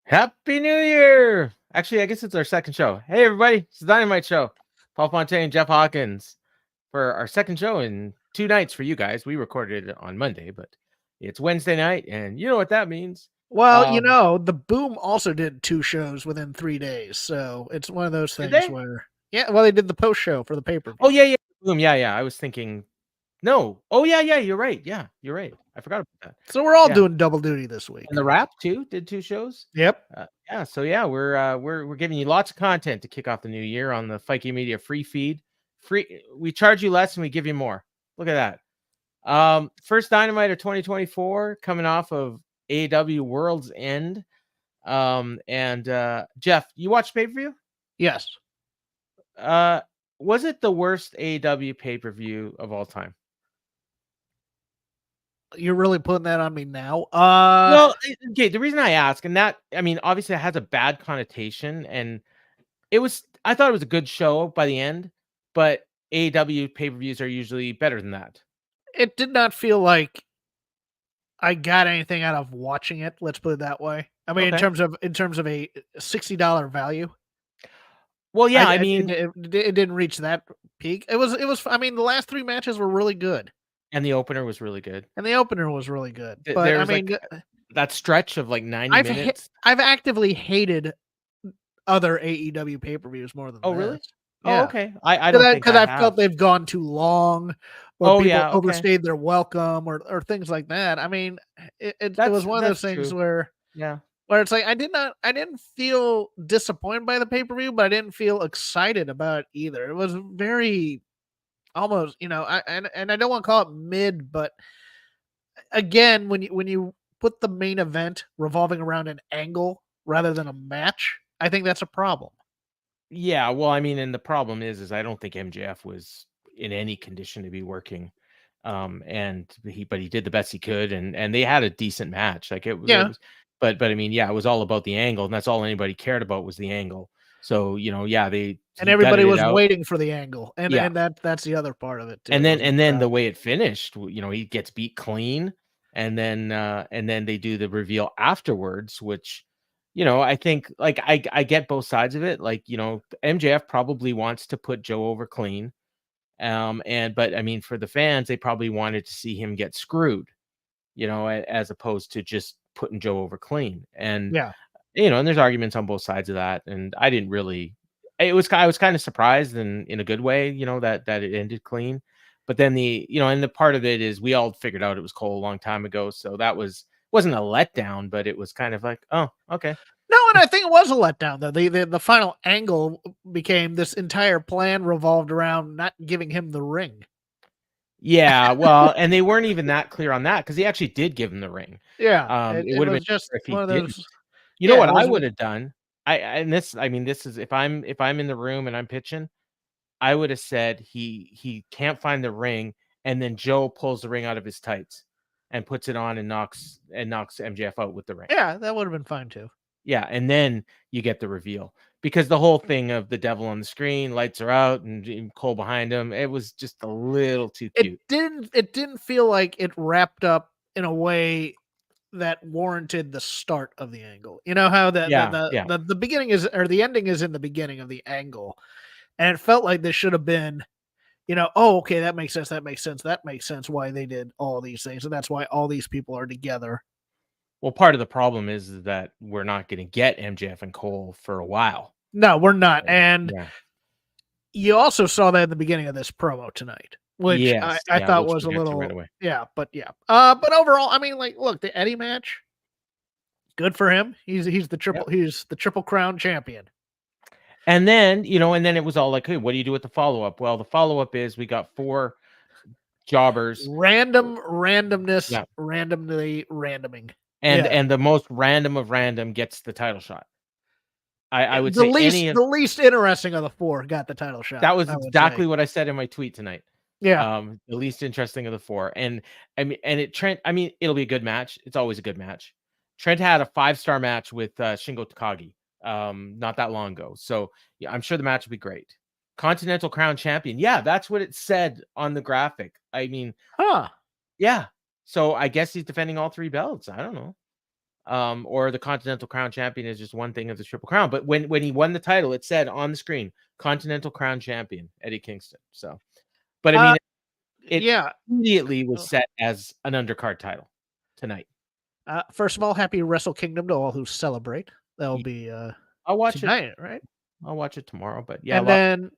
Happy New Year! Actually, I guess it's our second show. Hey, everybody, it's the Dynamite Show. Paul Fontaine and Jeff Hawkins for our second show in 2 nights for you guys. We recorded it on Monday, but it's Wednesday night, and you know what that means. Well, Um, the Boom also did 2 shows within 3 days, so it's one of those did things they? where they did the post show for the Oh, pay-per-view. yeah. Boom, yeah. I was thinking, no. Oh, yeah, you're right. Yeah, you're right. I forgot about that. So we're all Yeah. doing double duty this And week. the Wrap, too, did 2 shows. Yep. Yeah, so yeah, we're giving you lots of content to kick off the new year on the Fikey Media free feed. We charge you less and we give you more. Look at that. First Dynamite of 2024 coming off of AEW World's End. And Jeff, you watched pay-per-view? Yes. Was it the worst AEW pay-per-view of all time? You're really putting that on me now? Well, okay, the reason I ask, and that, I mean, obviously it has a bad connotation, and I thought it was a good show by the end, but AEW pay-per-views are usually better than that. It did not feel like I got anything out of watching it, let's put it that way. I mean, Okay. in terms of a $60 value, Well, yeah, I I mean, it didn't reach that peak. I mean, the last 3 matches were really good, and the opener was really good. and the opener was really good, but, There I was, mean, like, that stretch of, like, 90 minutes. I've actively hated other AEW pay-per-views more than Oh, this. really? Oh, Yeah, okay. I don't think because I I have. felt they've gone too long, or Oh, people yeah, okay. overstayed their welcome, or things like that. I mean, it was one of those That's things true. where Yeah. it's like I didn't feel disappointed by the pay-per-view, but I didn't feel excited about it either. It was very almost, and I don't wanna call it mid, but again, when you put the main event revolving around an angle rather than a match, I think that's a problem. Yeah, well, I mean, and the problem is I don't think MJF was in any condition to be working. And he did the best he could, and they had a decent match. Like it Yeah, was, but I mean, yeah, it was all about the angle, and that's all anybody cared about was the angle. So, yeah, and he gutted everybody it was out. waiting for the angle, and Yeah. that's the other part of it too, And was then the way it finished, he gets beat clean, and then they do the reveal afterwards, which, I think, like, I get both sides of it. Like, MJF probably wants to put Joe over clean. But I mean, for the fans, they probably wanted to see him get screwed, as opposed to just putting Joe over clean. And yeah. and there's arguments on both sides of that. And I didn't really. I was kind of surprised in a good way, that it ended clean. But then and the part of it is we all figured out it was Cole a long time ago, so that wasn't a letdown, but it was kind of like, oh, okay. No, and I think it was a letdown though. The final angle became this entire plan revolved around not giving him the ring. Yeah, well, and they weren't even that clear on that because he actually did give him the ring. Yeah, It it would have was been just better if he one of didn't. those. You know Yeah, it what I was. would have done? And this, I mean, this is if I'm in the room and I'm pitching, I would have said he can't find the ring, and then Joe pulls the ring out of his tights and puts it on and knocks MJF out with the ring. Yeah, that would have been fine too. Yeah, and then you get the reveal because the whole thing of the devil on the screen, lights are out, and Cole behind him, it was just a little too cute. It didn't feel like it wrapped up in a way that warranted the start of the angle. You know how Yeah, yeah. the beginning is, or the ending is in the beginning of the angle, and it felt like this should have been, oh, okay, that makes sense. That makes sense. That makes sense why they did all these things, and that's why all these people are together. Well, part of the problem is that we're not going to get MJF and Cole for a while. No, we're not. And Yeah. you also saw that in the beginning of this promo tonight, which Yes. I Yeah. thought Which was we'll a get to right little, away. yeah, but yeah. But overall, I mean, like, look, the Eddie match, good for him. He's Yep. the triple crown champion. And then, it was all like, hey, what do you do with the follow up? Well, the follow up is we got 4 jobbers. Randomness, Yeah. randomly randoming. And Yeah. and the most random of random gets the title shot. I would The say least the least interesting of the 4 got the title shot, that was I would say. exactly what I said in my tweet tonight. Yeah. The least interesting of the 4. And I mean, it'll be a good match. It's always a good match. Trent had a 5-star match with Shingo Takagi not that long ago. So yeah, I'm sure the match will be great. Continental Crown Champion. Yeah, that's what it said on the graphic. I mean, Huh. yeah. So I guess he's defending all 3 belts. I don't know. or the Continental Crown Champion is just one thing of the Triple Crown. But when he won the title, it said on the screen, Continental Crown Champion, Eddie Kingston. So, but I mean, it Yeah. immediately was set as an undercard title tonight. First of all, happy Wrestle Kingdom to all who celebrate. That'll be I'll watch tonight, it. right? I'll watch it tomorrow. But yeah, And then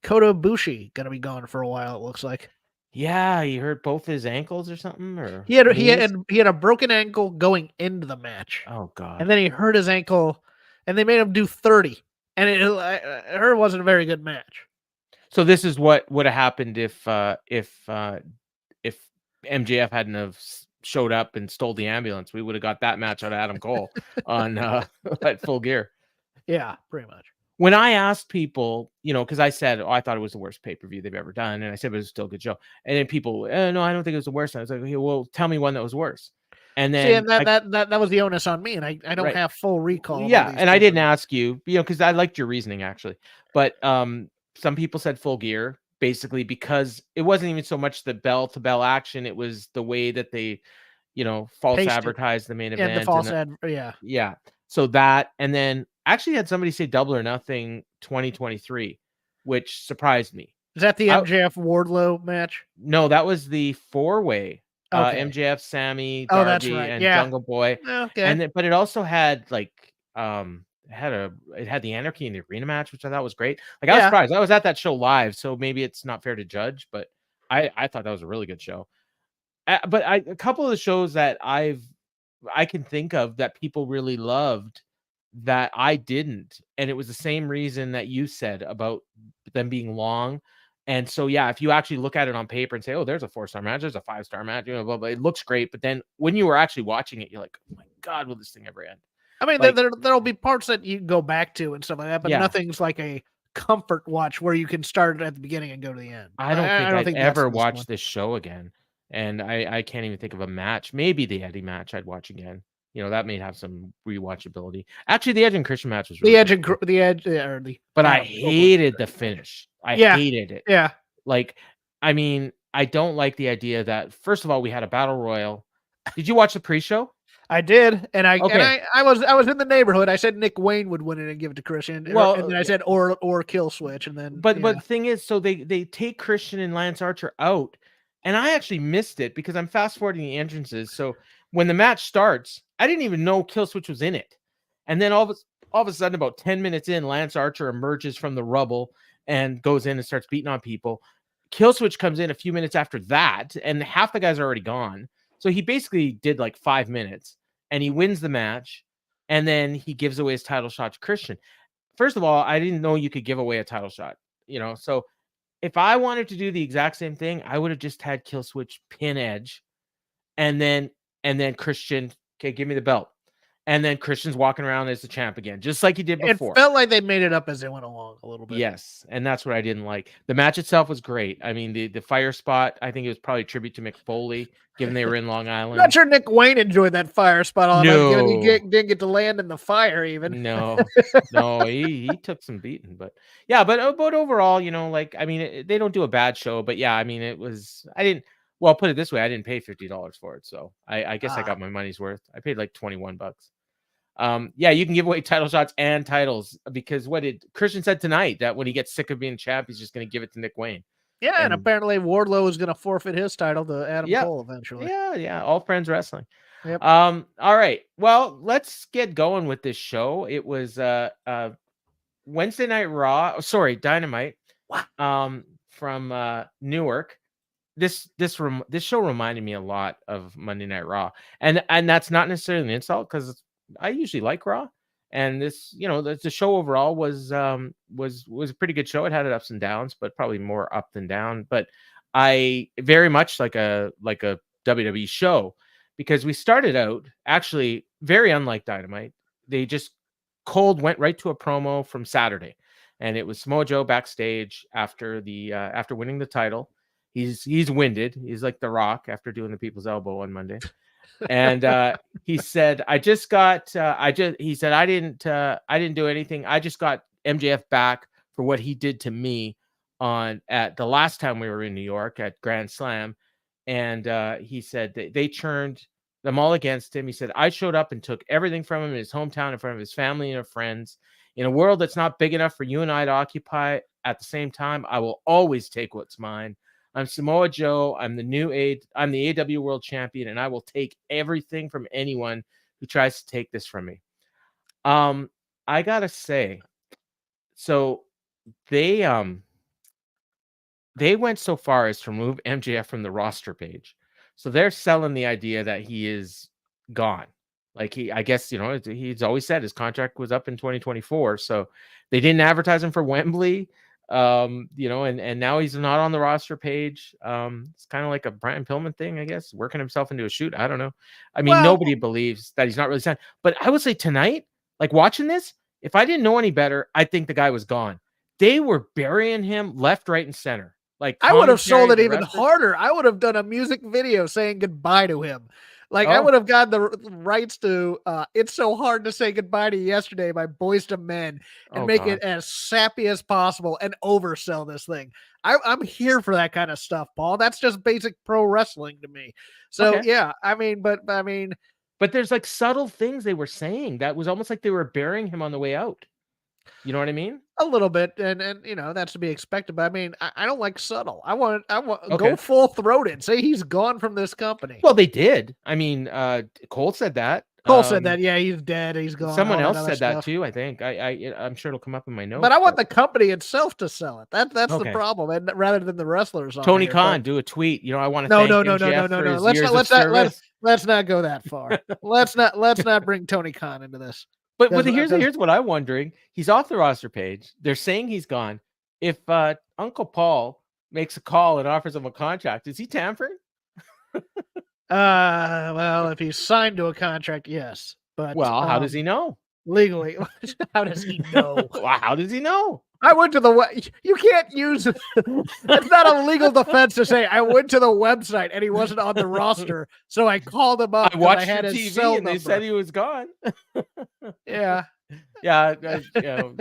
Kota Ibushi gonna be gone for a while. It looks like. Yeah, he hurt both his ankles or something, or he had a broken ankle going into the match. Oh God! And then he hurt his ankle, and they made him do 30, and it wasn't a very good match. So this is what would have happened if MJF hadn't have showed up and stole the ambulance. We would have got that match out of Adam Cole on at Full Gear. Yeah, pretty much. When I asked people, because I said, I thought it was the worst pay-per-view they've ever done. And I said, but it was still a good show. And then people, no, I don't think it was the worst. And I was like, okay, well, tell me one that was worse. And then that was the onus on me. And I don't have full recall. Yeah. And I didn't ask you, because I liked your reasoning actually. But some people said Full Gear basically because it wasn't even so much the bell to bell action. It was the way that they, false advertised the main event. And the false Yeah. So that, and then actually had somebody say Double or Nothing 2023, which surprised me. Is that the MJF Wardlow match? No, that was the 4-way. MJF, Sammy, Darby, and Jungle Boy. Okay. And then, but it also had like it had the Anarchy in the Arena match, which I thought was great. Like I was surprised. I was at that show live, so maybe it's not fair to judge, but I thought that was a really good show. But a couple of the shows that I can think of that people really loved that I didn't, and it was the same reason that you said about them being long. And so, yeah, if you actually look at it on paper and say, oh, there's a 4-star match, there's a 5-star match, blah, blah, it looks great. But then when you were actually watching it, you're like, oh my God, will this thing ever end? I mean, like, there'll be parts that you can go back to and stuff like that, but nothing's like a comfort watch where you can start at the beginning and go to the end. I don't think I'd ever watch this show again. And I can't even think of a match. Maybe the Eddie match I'd watch again. That may have some rewatchability. Actually, the Edge and Christian match was really good. But I hated the finish. I hated it. Yeah. Like, I mean, I don't like the idea that, first of all, we had a battle royal. Did you watch the pre-show? I did, and I was in the neighborhood. I said Nick Wayne would win it and give it to Christian. Well, and then I said or kill switch, and then but the thing is, so they take Christian and Lance Archer out, and I actually missed it because I'm fast forwarding the entrances. So when the match starts, I didn't even know kill switch was in it, and then all of a sudden, about 10 minutes in, Lance Archer emerges from the rubble and goes in and starts beating on people. Killswitch comes in a few minutes after that, and half the guys are already gone. So he basically did like 5 minutes, and he wins the match, and then he gives away his title shot to Christian. First of all, I didn't know you could give away a title shot, So if I wanted to do the exact same thing, I would have just had Killswitch pin Edge, and then Christian, okay, give me the belt. And then Christian's walking around as the champ again, just like he did before. It felt like they made it up as they went along a little bit. Yes, and that's what I didn't like. The match itself was great. I mean, the fire spot, I think it was probably a tribute to Mick Foley, given they were in Long Island. I'm not sure Nick Wayne enjoyed that fire spot all that much, given he didn't get to land in the fire even. No, he took some beating, but yeah, but overall, I mean, they don't do a bad show, but yeah, I mean, I'll put it this way, I didn't pay $50 for it, so I guess I got my money's worth. I paid like $21. Yeah, you can give away title shots and titles because what did Christian said tonight that when he gets sick of being champ, he's just going to give it to Nick Wayne. Yeah, and apparently Wardlow is going to forfeit his title to Adam Cole eventually. Yeah, all friends wrestling. Yep. All right, well, let's get going with this show. It was Wednesday Night Raw. Sorry, Dynamite. From Newark. This show reminded me a lot of Monday Night Raw, and that's not necessarily an insult because I usually like Raw, and this, the show overall was a pretty good show. It had its ups and downs, but probably more up than down. But I very much like a WWE show because we started out actually very unlike Dynamite. They just went right to a promo from Saturday, and it was Samoa Joe backstage after winning the title. He's winded. He's like The Rock after doing the People's Elbow on Monday. And he said, I didn't do anything. I just got MJF back for what he did to me at the last time we were in New York at Grand Slam. And he said they churned them all against him. He said, I showed up and took everything from him in his hometown in front of his family and friends. In a world that's not big enough for you and I to occupy at the same time, I will always take what's mine. I'm Samoa Joe. I'm the AEW World Champion, and I will take everything from anyone who tries to take this from me. I gotta say, so they went so far as to remove MJF from the roster page. So they're selling the idea that he is gone. Like I guess, he's always said his contract was up in 2024. So they didn't advertise him for Wembley. And now he's not on the roster page. It's kind of like a Brian Pillman thing, I guess, working himself into a shoot. I don't know. I mean, nobody believes that he's not really signed. But I would say tonight, like watching this, if I didn't know any better, I'd think the guy was gone. They were burying him left, right, and center. Like I would have sold it even harder. I would have done a music video saying goodbye to him. Like I would have gotten the rights to It's So Hard to Say Goodbye to You Yesterday by Boyz II Men and make it as sappy as possible and oversell this thing. I'm here for that kind of stuff, Paul. That's just basic pro wrestling to me. So yeah, but there's like subtle things they were saying that was almost like they were burying him on the way out. You know what I mean? A little bit, and that's to be expected. But I mean, I don't like subtle. I want go full throated. Say he's gone from this company. Well, they did. I mean, Cole said that. Cole said that. Yeah, he's dead. He's gone. Someone else said that too. I think. I'm sure it'll come up in my notes. But I want the company itself to sell it. That's the problem, and rather than the wrestlers. Tony Khan, do a tweet. I want to thank MJF for his years of service. Let's not go that far. let's not bring Tony Khan into this. But here's what I'm wondering. He's off the roster page. They're saying he's gone. If Uncle Paul makes a call and offers him a contract, is he tampering? Well, if he's signed to a contract, yes. But how does he know? Legally, how does he know? How does he know? I went to you can't use it's not a legal defense to say I went to the website and he wasn't on the roster, so I called him up. I watched the TV and they said he was gone. Yeah.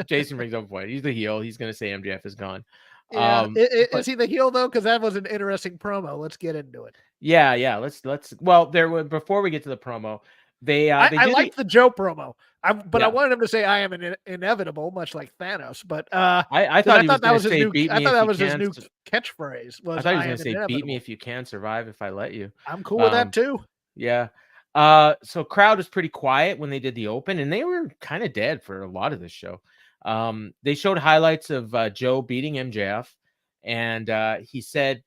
Jason brings up a point. He's the heel. He's gonna say MJF is gone. Yeah. Is he the heel though? Because that was an interesting promo. Let's get into it. Yeah. Let's. Well, before we get to the promo, I liked the Joe promo. I wanted him to say I am inevitable, much like Thanos. But I thought that was his new. I thought that was his new catchphase. I thought he was going to say, "Beat me if you can, survive if I let you." I'm cool with that too. Yeah. So crowd was pretty quiet when they did the open, and they were kind of dead for a lot of this show. They showed highlights of Joe beating MJF, and he said,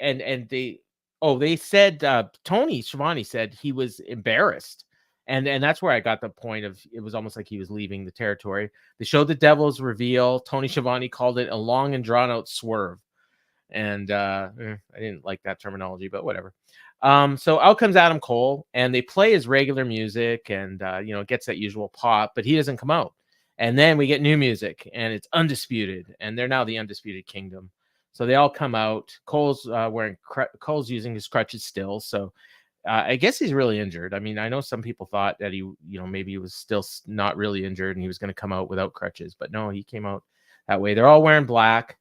they said Tony Schiavone said he was embarrassed. And that's where I got the point of it was almost like he was leaving the territory. They showed the Devil's reveal. Tony Schiavone called it a long and drawn out swerve. And I didn't like that terminology, but whatever. So out comes Adam Cole and they play his regular music and, gets that usual pop, but he doesn't come out. And then we get new music and it's Undisputed. And they're now the Undisputed Kingdom. So they all come out. Cole's Cole's using his crutches still. So I guess he's really injured. I mean, I know some people thought that he, maybe he was still not really injured and he was going to come out without crutches, but no, he came out that way. They're all wearing black.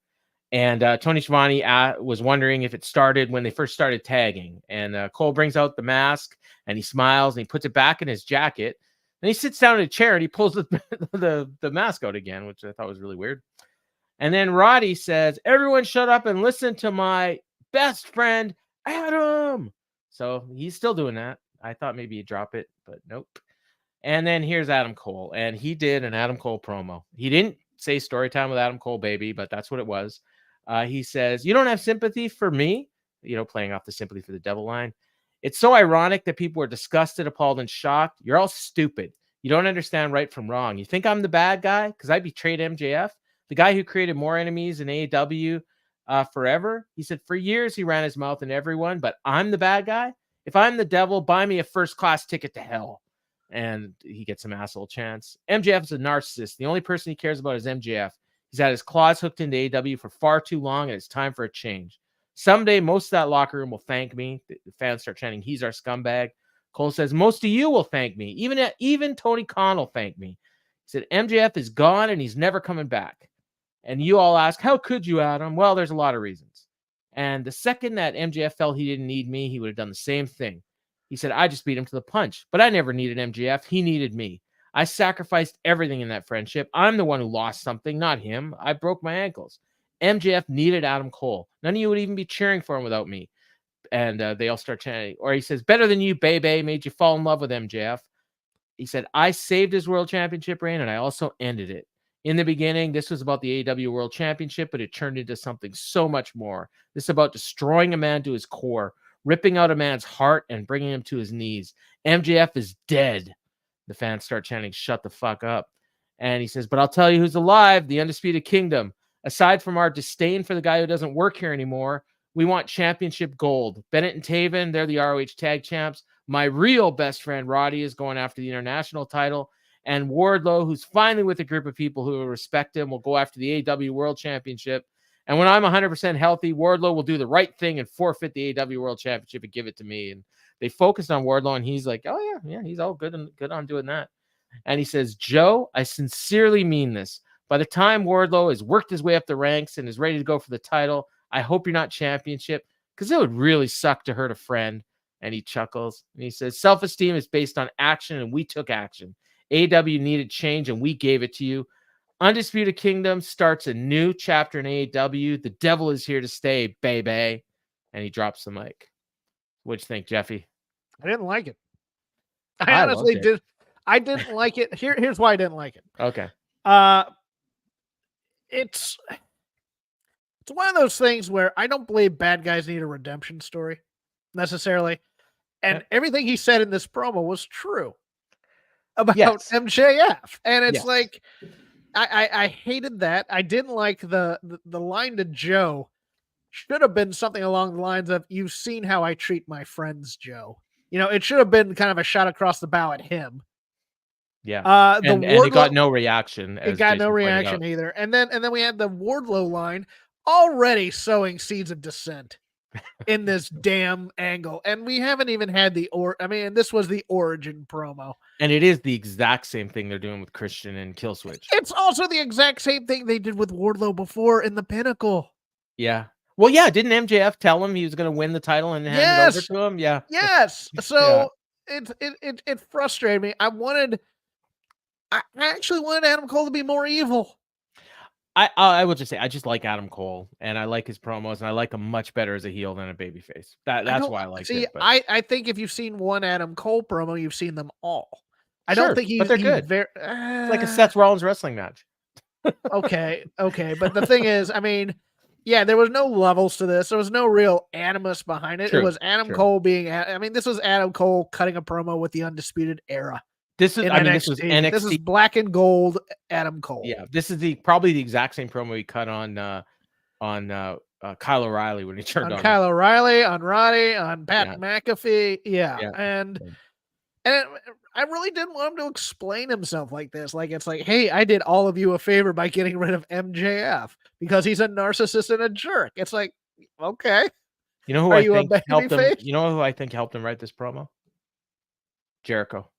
And Tony Schiavone was wondering if it started when they first started tagging. And Cole brings out the mask and he smiles and he puts it back in his jacket. Then he sits down in a chair and he pulls the mask out again, which I thought was really weird. And then Roddy says, "Everyone shut up and listen to my best friend, Adam." So he's still doing that. I thought maybe he'd drop it, but nope. And then here's Adam Cole. And he did an Adam Cole promo. He didn't say story time with Adam Cole, baby, but that's what it was. He says, "You don't have sympathy for me," playing off the sympathy for the devil line. "It's so ironic that people are disgusted, appalled, and shocked. You're all stupid. You don't understand right from wrong. You think I'm the bad guy because I betrayed MJF, the guy who created more enemies in AEW forever." He said, "For years, he ran his mouth in everyone, but I'm the bad guy. If I'm the devil, buy me a first-class ticket to hell." And he gets some asshole chants. MJF is a narcissist. The only person he cares about is MJF. He's had his claws hooked into AEW for far too long, and it's time for a change. Someday, most of that locker room will thank me. The fans start chanting, "He's our scumbag." Cole says, "Most of you will thank me. Even Tony Khan will thank me." He said, "MJF is gone, and he's never coming back." And you all ask, "How could you, Adam?" Well, there's a lot of reasons. And the second that MJF felt he didn't need me, he would have done the same thing. He said, I just beat him to the punch, but I never needed MJF. He needed me. I sacrificed everything in that friendship. I'm the one who lost something, not him. I broke my ankles. MJF needed Adam Cole. None of you would even be cheering for him without me. And they all start chanting. Or he says, better than you, baby, made you fall in love with MJF. He said, I saved his world championship reign, and I also ended it. In the beginning, this was about the AEW World Championship, but it turned into something so much more. This is about destroying a man to his core, ripping out a man's heart and bringing him to his knees. MJF is dead. The fans start chanting, shut the fuck up. And he says, but I'll tell you who's alive, the Undisputed Kingdom. Aside from our disdain for the guy who doesn't work here anymore, we want championship gold. Bennett and Taven, they're the ROH tag champs. My real best friend, Roddy, is going after the international title. And Wardlow, who's finally with a group of people who respect him, will go after the AEW World Championship. And when I'm 100% healthy, Wardlow will do the right thing and forfeit the AEW World Championship and give it to me. And they focused on Wardlow, and he's like, oh, yeah, he's all good on doing that. And he says, Joe, I sincerely mean this. By the time Wardlow has worked his way up the ranks and is ready to go for the title, I hope you're not championship, because it would really suck to hurt a friend. And he chuckles. And he says, self-esteem is based on action, and we took action. AEW needed change, and we gave it to you. Undisputed Kingdom starts a new chapter in AEW. The devil is here to stay, baby. And he drops the mic. What'd you think, Jeffy? I didn't like it. I honestly did. I didn't like it. Here's why I didn't like it. Okay. It's one of those things where I don't believe bad guys need a redemption story necessarily. And everything he said in this promo was true about MJF. And it's like, I hated that. I didn't like the line to Joe. Should have been something along the lines of, you've seen how I treat my friends, Joe. It should have been kind of a shot across the bow at him. Yeah. And it got no reaction. It got no reaction either. And then we had the Wardlow line already sowing seeds of dissent in this damn angle. And we haven't even had this was the origin promo. And it is the exact same thing they're doing with Christian and Killswitch. It's also the exact same thing they did with Wardlow before in the Pinnacle. Yeah. Well, yeah, didn't MJF tell him he was going to win the title and hand it over to him? Yeah. Yes. So it frustrated me. I actually wanted Adam Cole to be more evil. I will just say, I just like Adam Cole, and I like his promos, and I like him much better as a heel than a babyface. That's why I like it. But I think if you've seen one Adam Cole promo, you've seen them all. I don't think but they're good. It's like a Seth Rollins wrestling match. Okay. But the thing is, there was no levels to this. There was no real animus behind it. It was Adam Cole being. This was Adam Cole cutting a promo with the Undisputed Era. This was NXT. This is black and gold Adam Cole. Yeah, this is probably the exact same promo he cut on Kyle O'Reilly when he turned on Kyle O'Reilly, on Roddy, on Pat McAfee. Yeah. And I really didn't want him to explain himself like this. Like, it's like, hey, I did all of you a favor by getting rid of MJF because he's a narcissist and a jerk. It's like, okay. You know who I think helped him? You know who I think helped him write this promo? Jericho.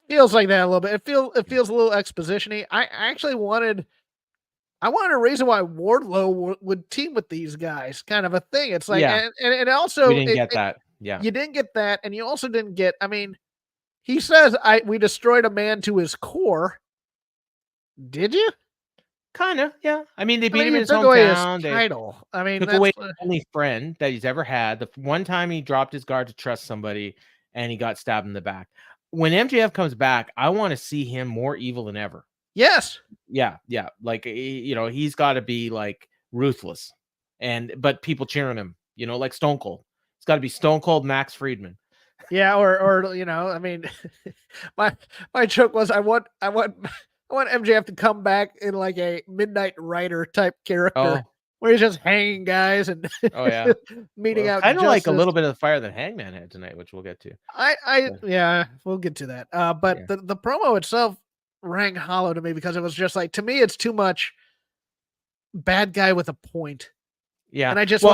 Feels like that a little bit. It feels a little exposition-y. I actually wanted a reason why Wardlow would team with these guys, kind of a thing. It's like, and also we didn't get that. Yeah, you didn't get that, and you also didn't get. He says we destroyed a man to his core. Did you? Kind of, yeah. They beat him in his hometown. Title. Took away the only friend that he's ever had. The one time he dropped his guard to trust somebody, and he got stabbed in the back. When MJF comes back, I want to see him more evil than ever. Yes. Yeah. Like, he's got to be like ruthless, but people cheering him. Like Stone Cold. It's got to be Stone Cold Max Friedman. Yeah, or my joke was I want MJF to come back in like a Midnight Rider type character. Where he's just hanging guys and meeting out. I don't like a little bit of the fire that Hangman had tonight, which we'll get to. We'll get to that. But the promo itself rang hollow to me because it was just like, to me, it's too much bad guy with a point. Yeah, and I just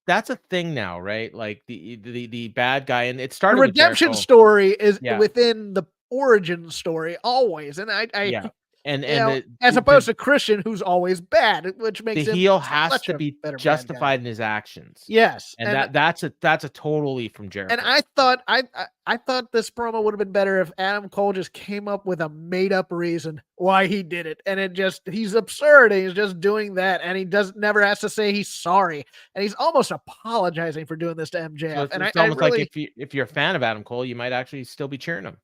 that's a thing now, right? Like the bad guy, and it started. The redemption story is within the origin story always, and and You know, the as opposed to Christian, who's always bad, which makes him heel has such to a be better bad guy. justified in his actions. Yes, And that's a total leap from Jericho. And I thought this promo would have been better if Adam Cole just came up with a made up reason why he did it, and he's absurd. And he's just doing that, and he never has to say he's sorry, and he's almost apologizing for doing this to MJF. So it's, and it's I almost really, like if you're a fan of Adam Cole, you might actually still be cheering him.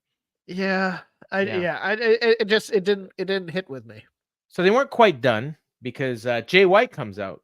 yeah, it didn't hit with me. So they weren't quite done because Jay White comes out.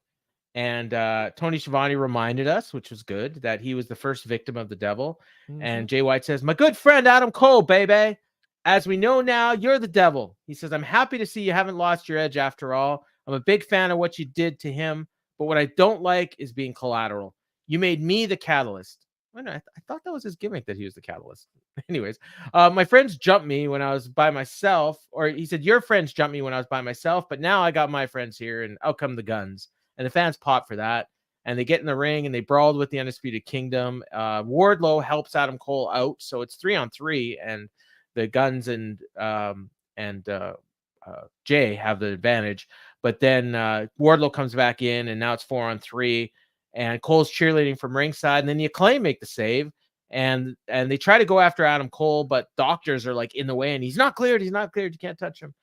And Tony Schiavone reminded us, which was good, that he was the first victim of the devil. Mm-hmm. And Jay White says, "My good friend Adam Cole, baby. As we know now, you're the devil." He says, "I'm happy to see you haven't lost your edge after all. I'm a big fan of what you did to him. But what I don't like is being collateral. You made me the catalyst." I thought that was his gimmick, that he was the catalyst. Anyways, my friends jumped me when I was by myself. Or he said, "Your friends jumped me when I was by myself. But now I got my friends here, and out come the guns." And the fans pop for that. And they get in the ring and they brawled with the Undisputed Kingdom. Wardlow helps Adam Cole out. So it's 3-on-3. And the Guns and Jay have the advantage. But then Wardlow comes back in, and now it's 4-on-3. And Cole's cheerleading from ringside. And then the Acclaim make the save. And they try to go after Adam Cole, but doctors are like in the way. And he's not cleared. He's not cleared. You can't touch him.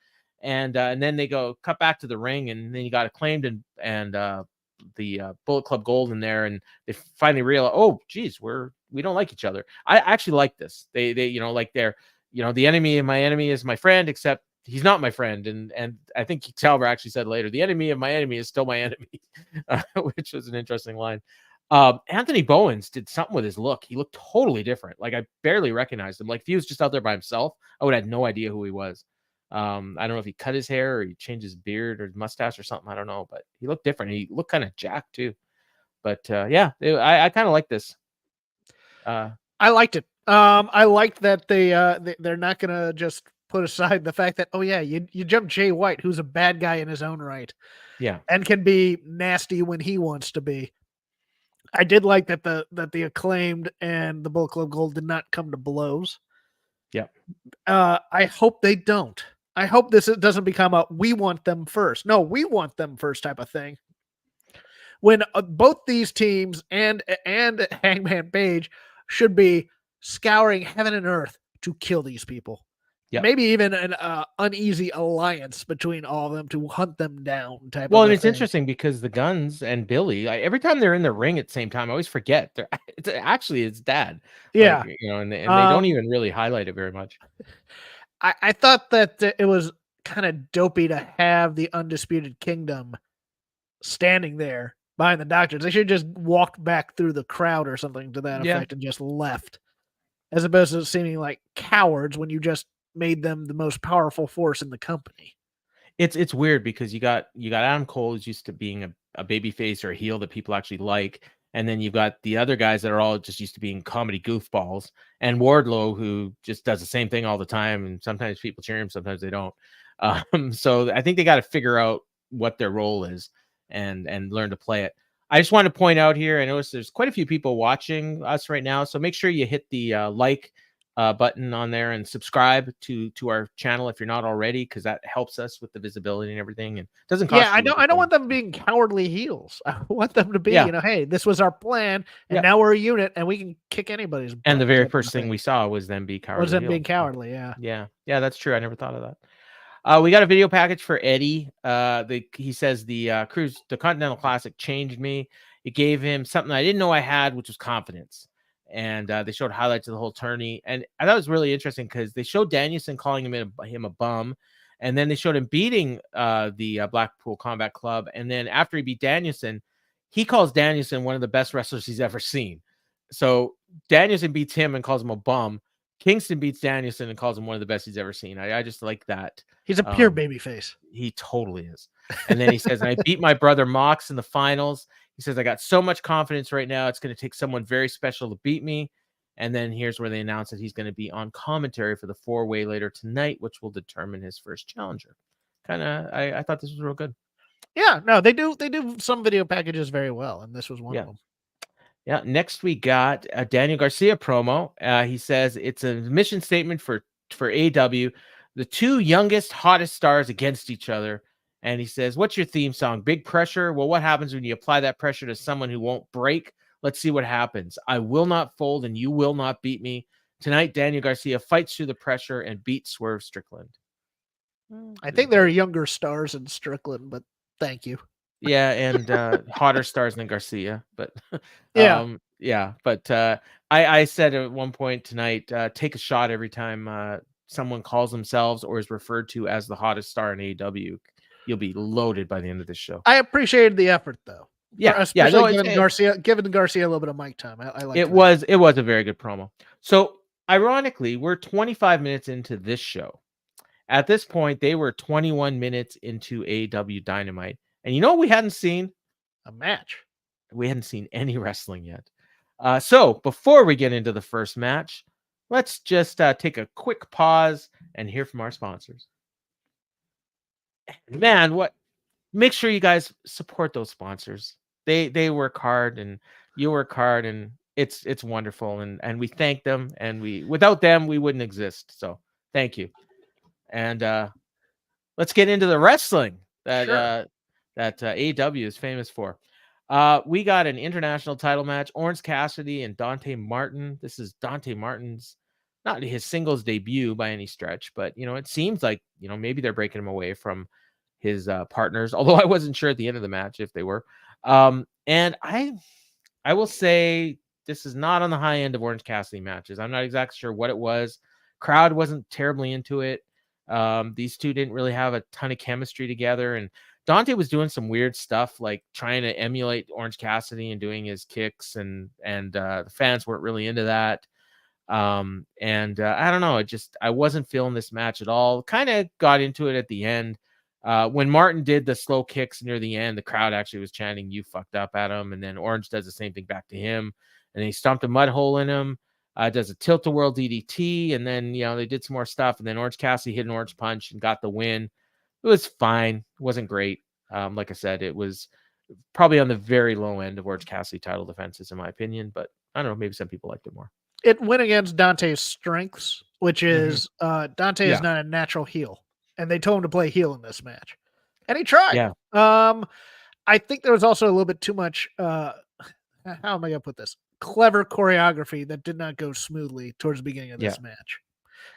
And then they go cut back to the ring, and then you got Acclaimed and the Bullet Club Gold in there, and they finally realize, oh, geez, we don't like each other. I actually like this. They like they're the enemy of my enemy is my friend, except he's not my friend. And I think Excalibur actually said later, the enemy of my enemy is still my enemy, which was an interesting line. Anthony Bowens did something with his look. He looked totally different. Like, I barely recognized him. Like, if he was just out there by himself, I would have had no idea who he was. I don't know if he cut his hair or he changed his beard or mustache or something. I don't know, but he looked different. He looked kind of jacked too. But I kind of like this. I liked it. I liked that they're not gonna just put aside the fact that, oh yeah, you jump Jay White, who's a bad guy in his own right, yeah, and can be nasty when he wants to be. I did like that the Acclaimed and the Bullet Club Gold did not come to blows. Yeah. I hope they don't. I hope this doesn't become a we want them first. No, we want them first type of thing. When both these teams and Hangman Page should be scouring heaven and earth to kill these people. Yep. Maybe even an uneasy alliance between all of them to hunt them down. And it's interesting because the Guns and Billy, every time they're in the ring at the same time, I always forget it's actually his dad. Yeah, and they don't even really highlight it very much. I thought that it was kind of dopey to have the Undisputed Kingdom standing there behind the doctors. They should have just walked back through the crowd or something to that effect and just left, as opposed to seeming like cowards when you just made them the most powerful force in the company. It's weird because you got Adam Cole, who's used to being a baby face or a heel that people actually like. And then you've got the other guys that are all just used to being comedy goofballs, and Wardlow, who just does the same thing all the time. And sometimes people cheer him, sometimes they don't. So I think they got to figure out what their role is and learn to play it. I just want to point out here, I notice there's quite a few people watching us right now. So make sure you hit the like button on there and subscribe to our channel if you're not already, because that helps us with the visibility and everything, and doesn't cost. I don't want them being cowardly heels. I want them to be, hey, this was our plan, and now we're a unit, and we can kick anybody's butt. And the very first thing we saw was them be cowardly. Was them being cowardly, yeah, that's true. I never thought of that. We got a video package for Eddie. He says the Continental Classic changed me. It gave him something I didn't know I had, which was confidence. And they showed highlights of the whole tourney. And I thought it was really interesting because they showed Danielson calling him a bum. And then they showed him beating the Blackpool Combat Club. And then after he beat Danielson, he calls Danielson one of the best wrestlers he's ever seen. So Danielson beats him and calls him a bum. Kingston beats Danielson and calls him one of the best he's ever seen. I just like that. He's a pure babyface. He totally is. And then he says, I beat my brother Mox in the finals. He says, I got so much confidence right now. It's going to take someone very special to beat me. And then here's where they announce that he's going to be on commentary for the 4-way later tonight, which will determine his first challenger. I thought this was real good. Yeah, no, they do some video packages very well, and this was one of them. Yeah, next we got a Daniel Garcia promo. He says it's a mission statement for AEW. the two youngest, hottest stars against each other. And he says, "What's your theme song? Big pressure? Well, what happens when you apply that pressure to someone who won't break? Let's see what happens. I will not fold and you will not beat me. Tonight, Daniel Garcia fights through the pressure and beats Swerve Strickland." I think there are younger stars in Strickland, but thank you. Yeah, and hotter stars than Garcia, but Yeah. yeah, but I said at one point tonight, take a shot every time someone calls themselves or is referred to as the hottest star in AEW. You'll be loaded by the end of this show. I appreciated the effort though. Yeah, Especially no, giving Garcia a little bit of mic time. I like it was a very good promo. So ironically, we're 25 minutes into this show. At this point, they were 21 minutes into AEW Dynamite. And you know what we hadn't seen? a match. We hadn't seen any wrestling yet. So before we get into the first match, let's just take a quick pause and hear from our sponsors. Man, make sure you guys support those sponsors. They work hard and you work hard, and it's wonderful, and we thank them, and without them we wouldn't exist. So thank you. And let's get into the wrestling that AEW is famous for. We got an international title match, Orange Cassidy and Dante Martin. This is Dante Martin's, not his singles debut by any stretch, but it seems like maybe they're breaking him away from his partners, although I wasn't sure at the end of the match if they were. And I will say this is not on the high end of Orange Cassidy matches. I'm not exactly sure what it was. Crowd wasn't terribly into it. These two didn't really have a ton of chemistry together, and Dante was doing some weird stuff, like trying to emulate Orange Cassidy and doing his kicks, and the fans weren't really into that. I don't know, I wasn't feeling this match at all. Kind of got into it at the end. When Martin did the slow kicks near the end, the crowd actually was chanting, "You fucked up," at him, and then Orange does the same thing back to him, and he stomped a mud hole in him. Does a tilt-a-whirl DDT, and then they did some more stuff, and then Orange Cassidy hit an orange punch and got the win. It was fine. It wasn't great. Like I said, it was probably on the very low end of Orange Cassidy title defenses, in my opinion, but I don't know, maybe some people liked it more. It went against Dante's strengths, which is Dante is not a natural heel, and they told him to play heel in this match, and he tried. Yeah. I think there was also a little bit too much. How am I gonna put this? Clever choreography that did not go smoothly towards the beginning of this match.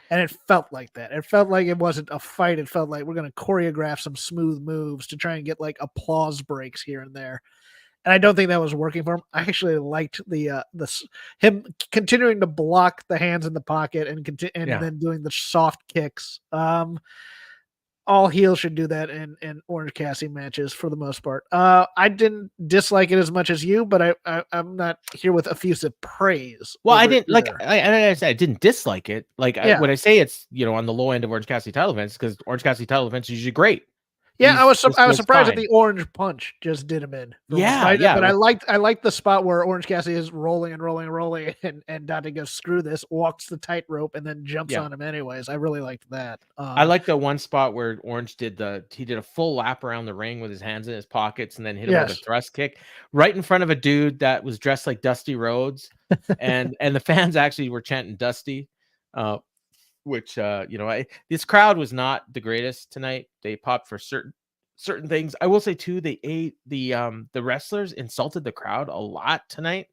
And it felt like that. It felt like it wasn't a fight. It felt like we're going to choreograph some smooth moves to try and get like applause breaks here and there. And I don't think that was working for him. I actually liked him continuing to block the hands in the pocket and then doing the soft kicks. All heels should do that in Orange Cassidy matches for the most part. I didn't dislike it as much as you, but I'm not here with effusive praise. Well, I didn't like. I didn't dislike it. Like when I say it's on the low end of Orange Cassidy title events, because Orange Cassidy title events are usually great. Yeah, I was surprised that the orange punch just did him in. Yeah. But I liked the spot where Orange Cassidy is rolling and rolling and rolling, and Dante goes, "Screw this," walks the tightrope and then jumps on him anyways. I really liked that. I like the one spot where Orange did a full lap around the ring with his hands in his pockets and then hit him with a thrust kick right in front of a dude that was dressed like Dusty Rhodes, and the fans actually were chanting Dusty. Which this crowd was not the greatest tonight. They popped for certain things. I will say too, the wrestlers insulted the crowd a lot tonight,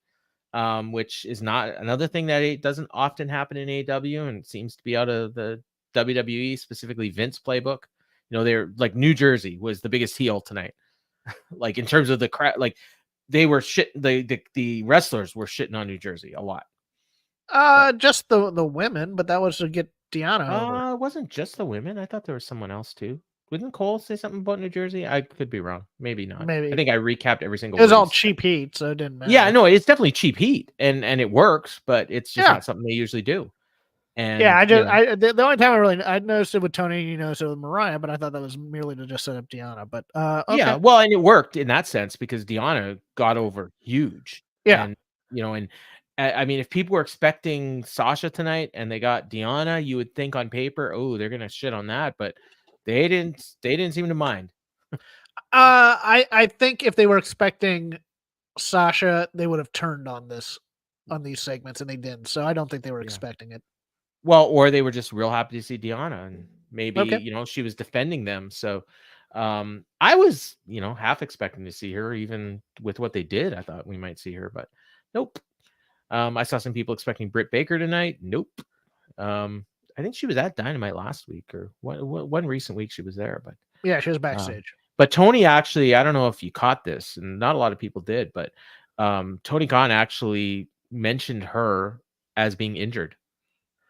which is not another thing that doesn't often happen in AEW and seems to be out of the WWE, specifically Vince playbook. They're like, New Jersey was the biggest heel tonight, like in terms of the crowd. Like they were the wrestlers were shitting on New Jersey a lot. Just the women, but that was to get Deanna over. It wasn't just the women. I thought there was someone else too. Wouldn't Cole say something about New Jersey? I could be wrong. Maybe not. Maybe. I think I recapped every single. It was all cheap heat, so it didn't matter. Yeah, no, it's definitely cheap heat, and it works, but it's just not something they usually do. And the only time I noticed it with Tony, you noticed it with Mariah, but I thought that was merely to just set up Deanna. But okay. Yeah, well, and it worked in that sense because Deanna got over huge. Yeah, and I mean, if people were expecting Sasha tonight and they got Deanna, you would think on paper, oh, they're gonna shit on that, but they didn't seem to mind. I think if they were expecting Sasha, they would have turned on these segments, and they didn't. So I don't think they were expecting it. Well, or they were just real happy to see Deanna, and Maybe, Okay. she was defending them. So I was, half expecting to see her, even with what they did. I thought we might see her, but nope. I saw some people expecting Britt Baker tonight. Nope. I think she was at Dynamite last week, or one recent week she was there, but Yeah, she was uh, backstage. but Tony actually, I don't know if you caught this, and not a lot of people did, but Tony Khan actually mentioned her as being injured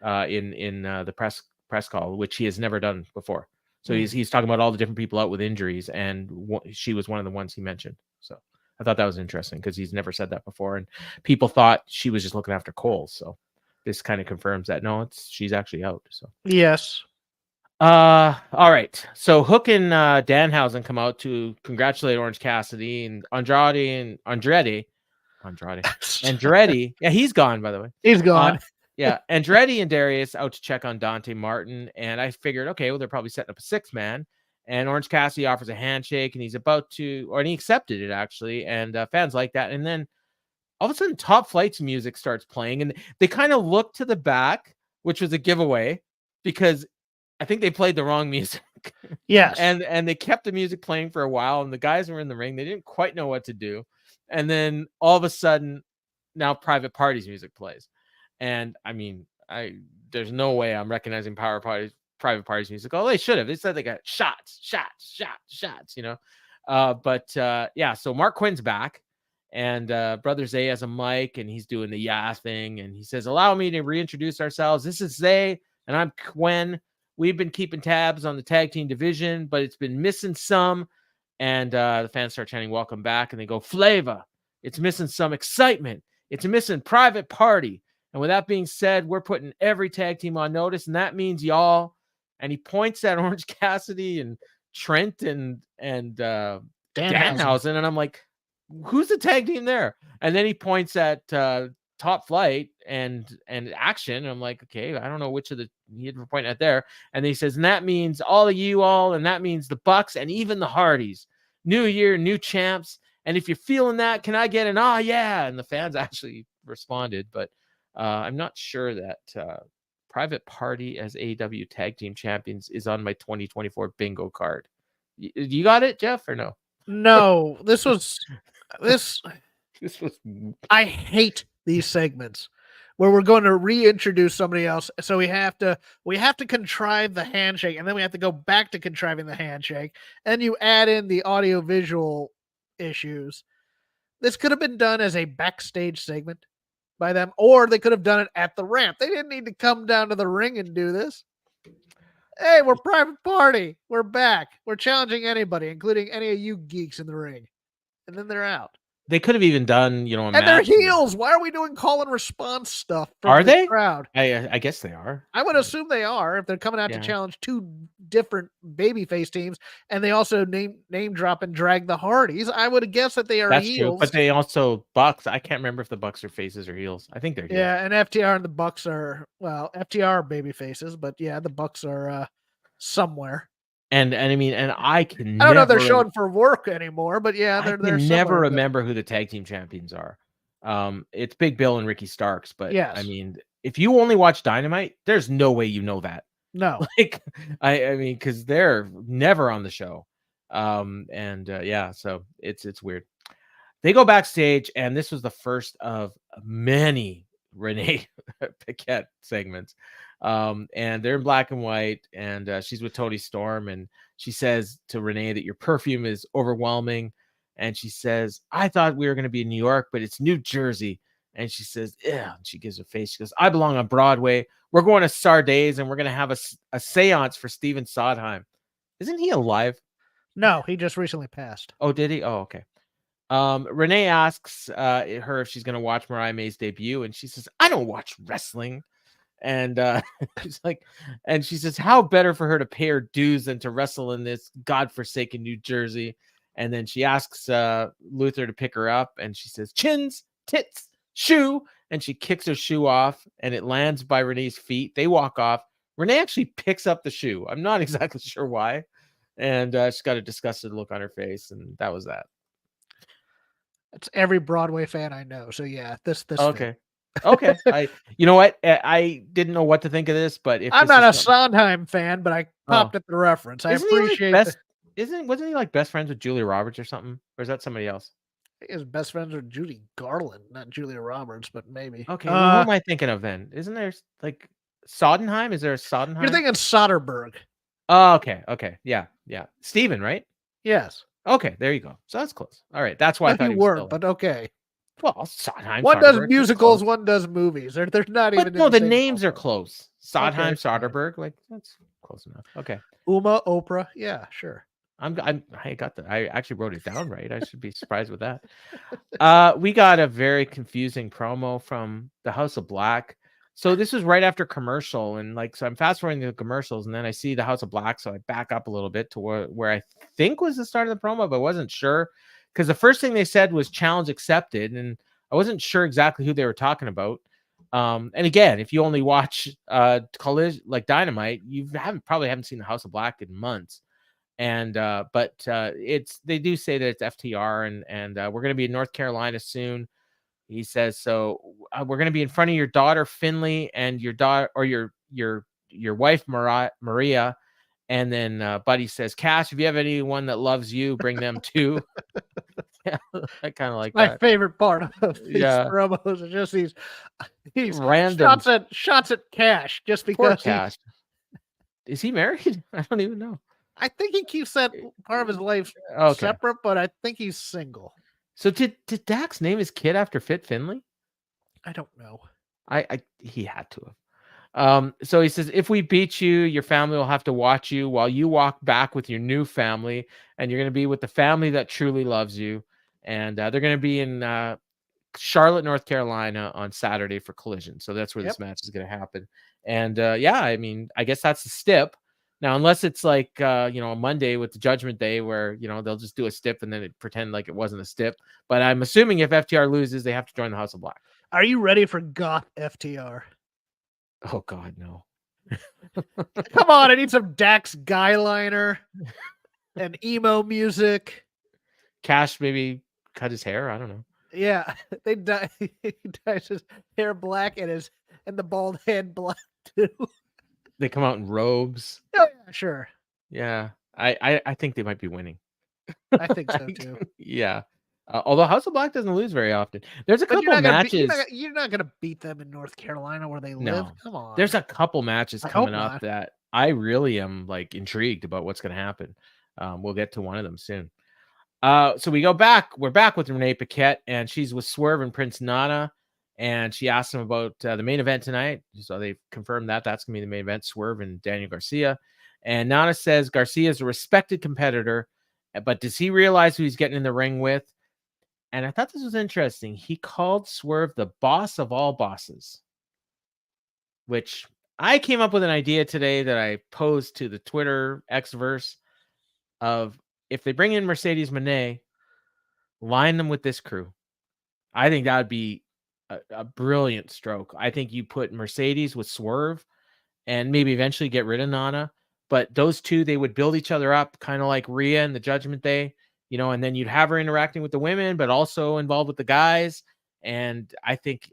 in the press call, which he has never done before. So he's talking about all the different people out with injuries, and she was one of the ones he mentioned. So I thought that was interesting because he's never said that before, and people thought she was just looking after Cole. So this kind of confirms that no, she's actually out. So Yes. all right. So Hook and Danhausen come out to congratulate Orange Cassidy and Andrade. Yeah, he's gone, by the way. He's gone. Yeah, Andretti and Darius out to check on Dante Martin, and I figured, okay, well, they're probably setting up a 6-man, and Orange Cassidy offers a handshake, and he's about to, and he accepted it, actually, and fans like that, and then all of a sudden, Top Flight's music starts playing, and they kind of look to the back, which was a giveaway, because I think they played the wrong music. Yes. And they kept the music playing for a while, and the guys were in the ring. They didn't quite know what to do, and then all of a sudden, now Private Party's music plays. And I mean, there's no way I'm recognizing Private Party's music. Oh, they should have. They said they got shots. Yeah. So Mark Quinn's back, and Brother Zay has a mic, and he's doing the yeah thing, and he says, "Allow me to reintroduce ourselves. This is Zay, and I'm Quinn. We've been keeping tabs on the tag team division, but it's been missing some." And the fans start chanting, "Welcome back," and they go, "Flavor. It's missing some excitement. It's missing Private Party." And with that being said, we're putting every tag team on notice, and that means y'all. And he points at Orange Cassidy and Trent and Danhausen, and I'm like, who's the tag team there? And then he points at Top Flight and Action, and I'm like, okay, I don't know which of the he had pointed at there. And then he says, and that means all of you all, and that means the Bucks and even the Hardys. New year, new champs. And if you're feeling that, can I get an yeah? And the fans actually responded, but I'm not sure that Private Party as AEW Tag Team Champions is on my 2024 bingo card. You got it, Jeff, or no? No, this was. I hate these segments where we're going to reintroduce somebody else. So we have to contrive the handshake, and then we have to go back to contriving the handshake, and you add in the audio visual issues. This could have been done as a backstage segment by them, or they could have done it at the ramp. They didn't need to come down to the ring and do this. Hey, we're Private Party. We're back. We're challenging anybody, including any of you geeks in the ring. And then they're out. They could have even done, a and match. They're heels. Why are we doing call and response stuff? Are they? Crowd? I guess they are. I would assume they are if they're coming out to challenge two different babyface teams, and they also name drop and drag the Hardys. I would guess that they are That's heels. true, but they also Bucks. I can't remember if the Bucks are faces or heels. I think they're heels. Yeah, and FTR and the Bucks are FTR are baby faces, but yeah, the Bucks are somewhere. And I mean, and I don't know if they're showing for work anymore, but yeah, they're never remember who the tag team champions are. It's Big Bill and Ricky Starks, but I mean, if you only watch Dynamite, there's no way you know that. No, like I mean, because they're never on the show. So it's weird. They go backstage, and this was the first of many Renee Paquette segments. And they're in black and white, and she's with Tony Storm, and she says to Renee that your perfume is overwhelming. And she says, I thought we were going to be in New York, but it's New Jersey. And she says, yeah. And she gives a face. She goes, I belong on Broadway. We're going to Sardays, and we're going to have a seance for Steven Sondheim. Isn't he alive? No, he just recently passed. Oh, did he? Oh, okay. Renee asks her if she's going to watch Mariah May's debut, and she says, I don't watch wrestling. And she's like, and she says, how better for her to pay her dues than to wrestle in this godforsaken New Jersey. And then she asks Luther to pick her up, and she says, chins, tits, shoe. And she kicks her shoe off, and it lands by Renee's feet. They walk off. Renee actually picks up the shoe. I'm not exactly sure why. And she's got a disgusted look on her face, and that was that. It's every Broadway fan I know. So yeah, this okay. Okay, you know what? I didn't know what to think of this, but if I'm this not is a something, Sondheim fan, but I oh, popped at the reference. I isn't he like appreciate the. best? Wasn't he like best friends with Julia Roberts or something? Or is that somebody else? I think his best friends are Judy Garland, not Julia Roberts, but maybe. Okay, well, who am I thinking of then? Isn't there like Sodenheim? Is there a You're Sodenheim? thinking Soderbergh. Oh, okay, yeah, Steven, right? Yes. Okay, there you go. So that's close. All right, that's why I No, thought you he was weren't, still. but okay. Well, Sondheim, One does Soderbergh, that's close. musicals, one does movies. They're not But even in no, the the same names are ballpark. close. Okay, Sondheim, fine. Soderbergh, like that's close enough. Okay. Uma, Oprah. Yeah, sure. I got that. I actually wrote it down right. I should be surprised with that. We got a very confusing promo from the House of Black. So this was right after commercial, and like, so I'm fast forwarding the commercials, and then I see the House of Black, so I back up a little bit to where I think was the start of the promo, but I wasn't sure because the first thing they said was challenge accepted, and I wasn't sure exactly who they were talking about. And again, if you only watch Collision like Dynamite, you probably haven't seen the House of Black in months. And but it's they do say that it's FTR, and we're going to be in North Carolina soon. He says so. We're going to be in front of your daughter Finley and your daughter or your wife Maria. And then Buddy says, Cash, if you have anyone that loves you, bring them too. Yeah, I kind of like My that. favorite part of these Yeah, promos are just these random. shots at Cash just Poor because he. Cash. Is he married? I don't even know. I think he keeps that part of his life Okay. separate, but I think he's single. So did Dax name his kid after Fit Finley? I don't know. He had to have. So he says, if we beat you, your family will have to watch you while you walk back with your new family, and you're going to be with the family that truly loves you. And they're going to be in Charlotte, North Carolina on Saturday for Collision. So that's where this match is going to happen. And yeah, I mean, I guess that's the stip. Now, unless it's like, a Monday with the Judgment Day where, they'll just do a stip and then pretend like it wasn't a stip. But I'm assuming if FTR loses, they have to join the House of Black. Are you ready for Goth FTR? Oh, God, no. Come on, I need some Dax Guyliner and emo music. Cash maybe cut his hair. I don't know. Yeah, he dyes his hair black and the bald head black too. They come out in robes. Oh, yeah, sure. Yeah, I think they might be winning. I think so too. Yeah. Although House of Black doesn't lose very often. There's a But couple matches. You're not gonna beat them in North Carolina where they live. No. Come on. There's a couple matches I coming hope up not. that I really am like intrigued about what's going to happen. We'll get to one of them soon. So we're back with Renee Paquette, and she's with Swerve and Prince Nana, and she asked him about the main event tonight. So they confirmed that that's going to be the main event, Swerve and Daniel Garcia. And Nana says Garcia is a respected competitor, but does he realize who he's getting in the ring with? And I thought this was interesting. He called Swerve the boss of all bosses, which I came up with an idea today that I posed to the Twitter Xverse of if they bring in Mercedes Moné, line them with this crew. I think that would be a brilliant stroke. I think you put Mercedes with Swerve and maybe eventually get rid of Nana. But those two, they would build each other up, kind of like Rhea in the Judgment Day, and then you'd have her interacting with the women, but also involved with the guys. And I think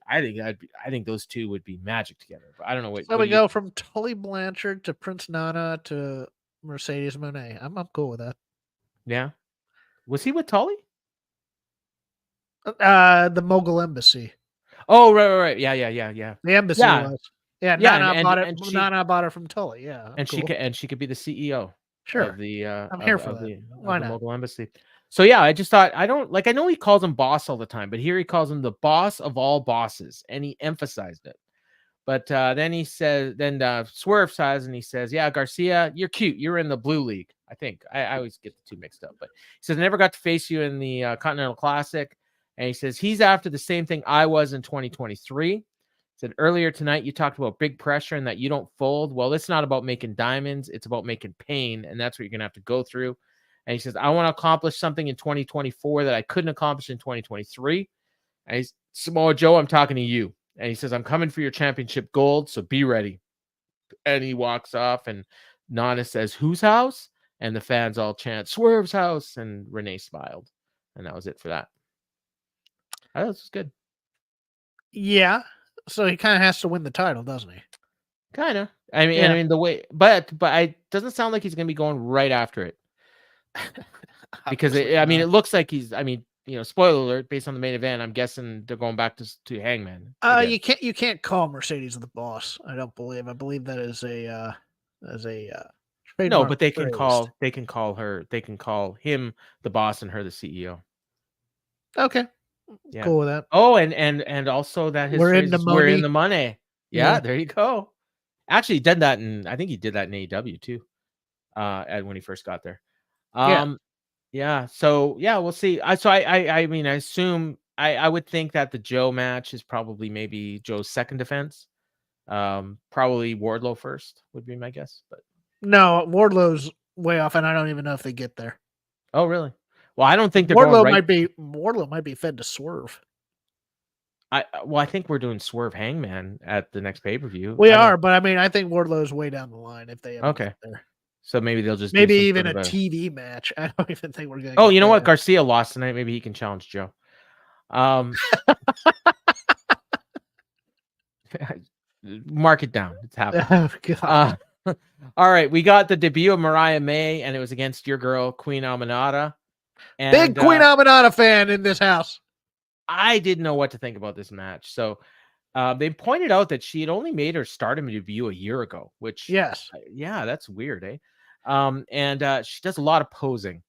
those two would be magic together. But I don't know what. So we go from Tully Blanchard to Prince Nana to Mercedes Moné. I'm cool with that. Yeah, was he with Tully? The Mogul Embassy. Oh, right. Yeah. The embassy was. Yeah, Nana bought it. Nana bought it from Tully. Yeah, she could be the CEO. Sure. Of the I'm here for that. Why not? Mogul Embassy. So yeah, I just thought I know he calls him boss all the time, but here he calls him the boss of all bosses, and he emphasized it. But then he says, Swerve says, and he says, yeah, Garcia, you're cute. You're in the blue league. I think I always get the two mixed up, but he says, I never got to face you in the Continental Classic. And he says, he's after the same thing I was in 2023. He said, earlier tonight, you talked about big pressure and that you don't fold. Well, it's not about making diamonds. It's about making pain. And that's what you're going to have to go through. And he says, I want to accomplish something in 2024 that I couldn't accomplish in 2023. And he's, Samoa Joe, I'm talking to you. And he says, I'm coming for your championship gold, so be ready. And he walks off, and Nana says, whose house? And the fans all chant, Swerve's house. And Renee smiled. And that was it for that. I thought this was good. Yeah. So he kind of has to win the title, doesn't he? Kind of. I mean, Yeah. I mean the way, but I doesn't sound like he's going to be going right after it because Obviously I mean, it not. looks like he's. I mean, spoiler alert, based on the main event, I'm guessing they're going back to Hangman again. You can't call Mercedes the boss. I don't believe. I believe that is a No, trademark but they can phrase. call him the boss and her the CEO. Okay, Yeah. cool with that. Oh, and also that his We're in phrase the is "We're in money. the money." Yeah, Yeah. there you go. Actually, he did that I think he did that in AEW too. When he first got there. Yeah. Yeah. So yeah, we'll see. I mean, I assume I would think that the Joe match is probably maybe Joe's second defense. Probably Wardlow first would be my guess. But No, Wardlow's way off, and I don't even know if they get there. oh, really? Well, I don't think they're going right. Wardlow might be fed to Swerve. I think we're doing Swerve Hangman at the next pay per view. We are, but I mean, I think Wardlow's way down the line if they ever Okay. get there. So maybe they'll just Maybe do some even sort a of TV match. I don't even think we're gonna. Oh, get you know what? there. Garcia lost tonight. Maybe he can challenge Joe. Mark it down. It's happening. Oh, God. All right, we got the debut of Mariah May, and it was against your girl Queen Aminata. And, Big Queen Aminata fan in this house. I didn't know what to think about this match. So they pointed out that she had only made her stardom debut a year ago, which Yes, yeah, that's weird, eh? And she does a lot of posing.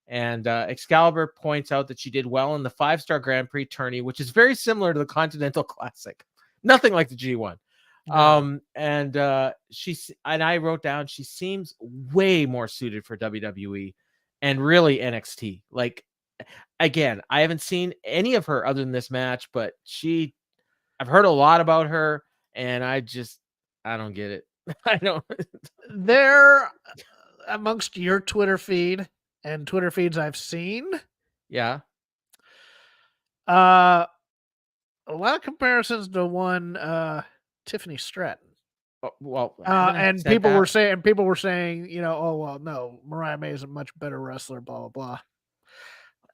And Excalibur points out that she did well in the 5-star Grand Prix tourney, which is very similar to the Continental Classic. Nothing like the G1. No. And I wrote down she seems way more suited for WWE and really NXT. Like, again, I haven't seen any of her other than this match, but I've heard a lot about her, and I don't get it. I don't. They're amongst your Twitter feed and Twitter feeds I've seen. Yeah. A lot of comparisons to one Tiffany Stratton. Well, and people were saying, oh well, no, Mariah May is a much better wrestler. Blah blah blah.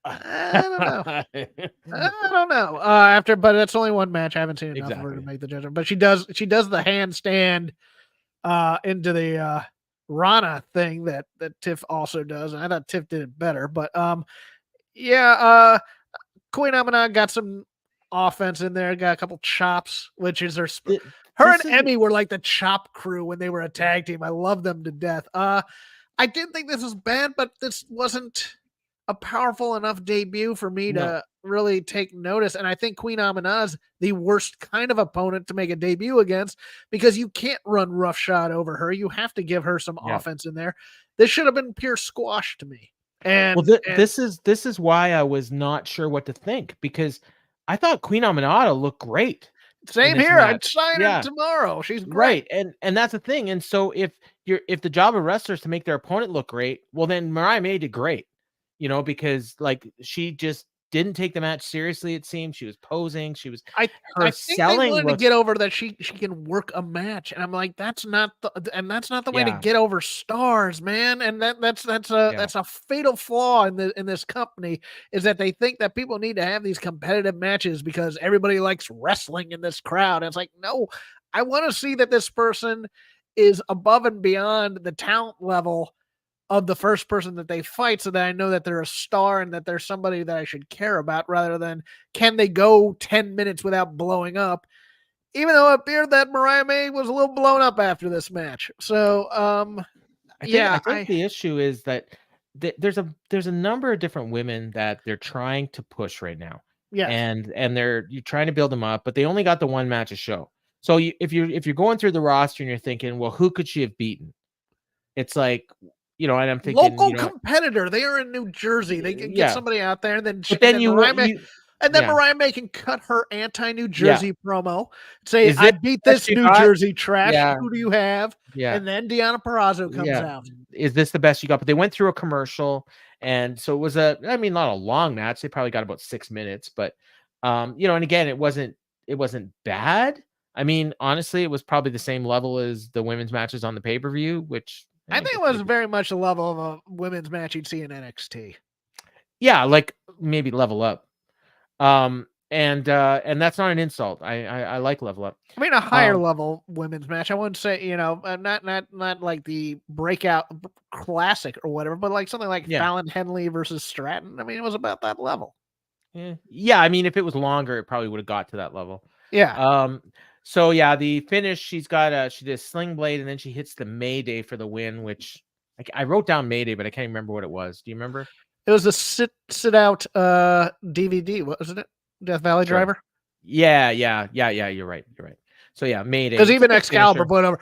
I don't know. I don't know. But that's only one match. I haven't seen enough of her to make the judgment. But she does the handstand into the Rana thing that Tiff also does. And I thought Tiff did it better. But yeah, Queen Amina got some offense in there. Got a couple chops, which is her. Her and Emmy were like the chop crew when they were a tag team. I love them to death. I didn't think this was bad, but this wasn't a powerful enough debut for me to really take notice. And I think Queen Amina's the worst kind of opponent to make a debut against because you can't run roughshod over her. You have to give her some offense in there. This should have been pure squash to me. And this is why I was not sure what to think, because I thought Queen Aminata looked great. Same here. I'd sign her tomorrow. She's great. Right. And that's the thing. And so if the job of wrestlers to make their opponent look great, well, then Mariah May did great, because like she just didn't take the match seriously. It seemed she was posing. She was I think they wanted to get over that she can work a match, and I'm like, that's not the way to get over stars, man. And that's a fatal flaw in this company, is that they think that people need to have these competitive matches because everybody likes wrestling in this crowd. And it's like, no, I want to see that this person is above and beyond the talent level of the first person that they fight, so that I know that they're a star and that they're somebody that I should care about, rather than can they go 10 minutes without blowing up, even though it appeared that Mariah May was a little blown up after this match. So, I think the issue is that there's a number of different women that they're trying to push right now. Yeah. And you're trying to build them up, but they only got the one match a show. So if you're going through the roster and you're thinking, well, who could she have beaten? It's like, and I'm thinking local competitor. They are in New Jersey. They can get somebody out there, and then Mariah May can cut her anti-New Jersey promo. Say, I beat this New Jersey trash. Yeah. Who do you have? Yeah. And then Deonna Purrazzo comes out. Is this the best you got? But they went through a commercial, and so it was not a long match. They probably got about 6 minutes, but and again, it wasn't bad. I mean, honestly, it was probably the same level as the women's matches on the pay-per-view, which I think it was very much the level of a women's match you'd see in NXT. Yeah, like maybe level up. and that's not an insult. I like Level Up. I mean, a higher level women's match. I wouldn't say, not like the breakout classic or whatever, but like something like Yeah. Fallon Henley versus Stratton. I mean, it was about that level. Yeah, I mean, if it was longer, it probably would have got to that level. Yeah. So yeah, the finish, she did a sling blade, and then she hits the Mayday for the win, which I wrote down Mayday, but I can't remember what it was. Do you remember? It was a sit out DVD, wasn't it? Death Valley Sure. Driver. Yeah. You're right. So yeah, Mayday. Because It's a even good Excalibur finisher. put over.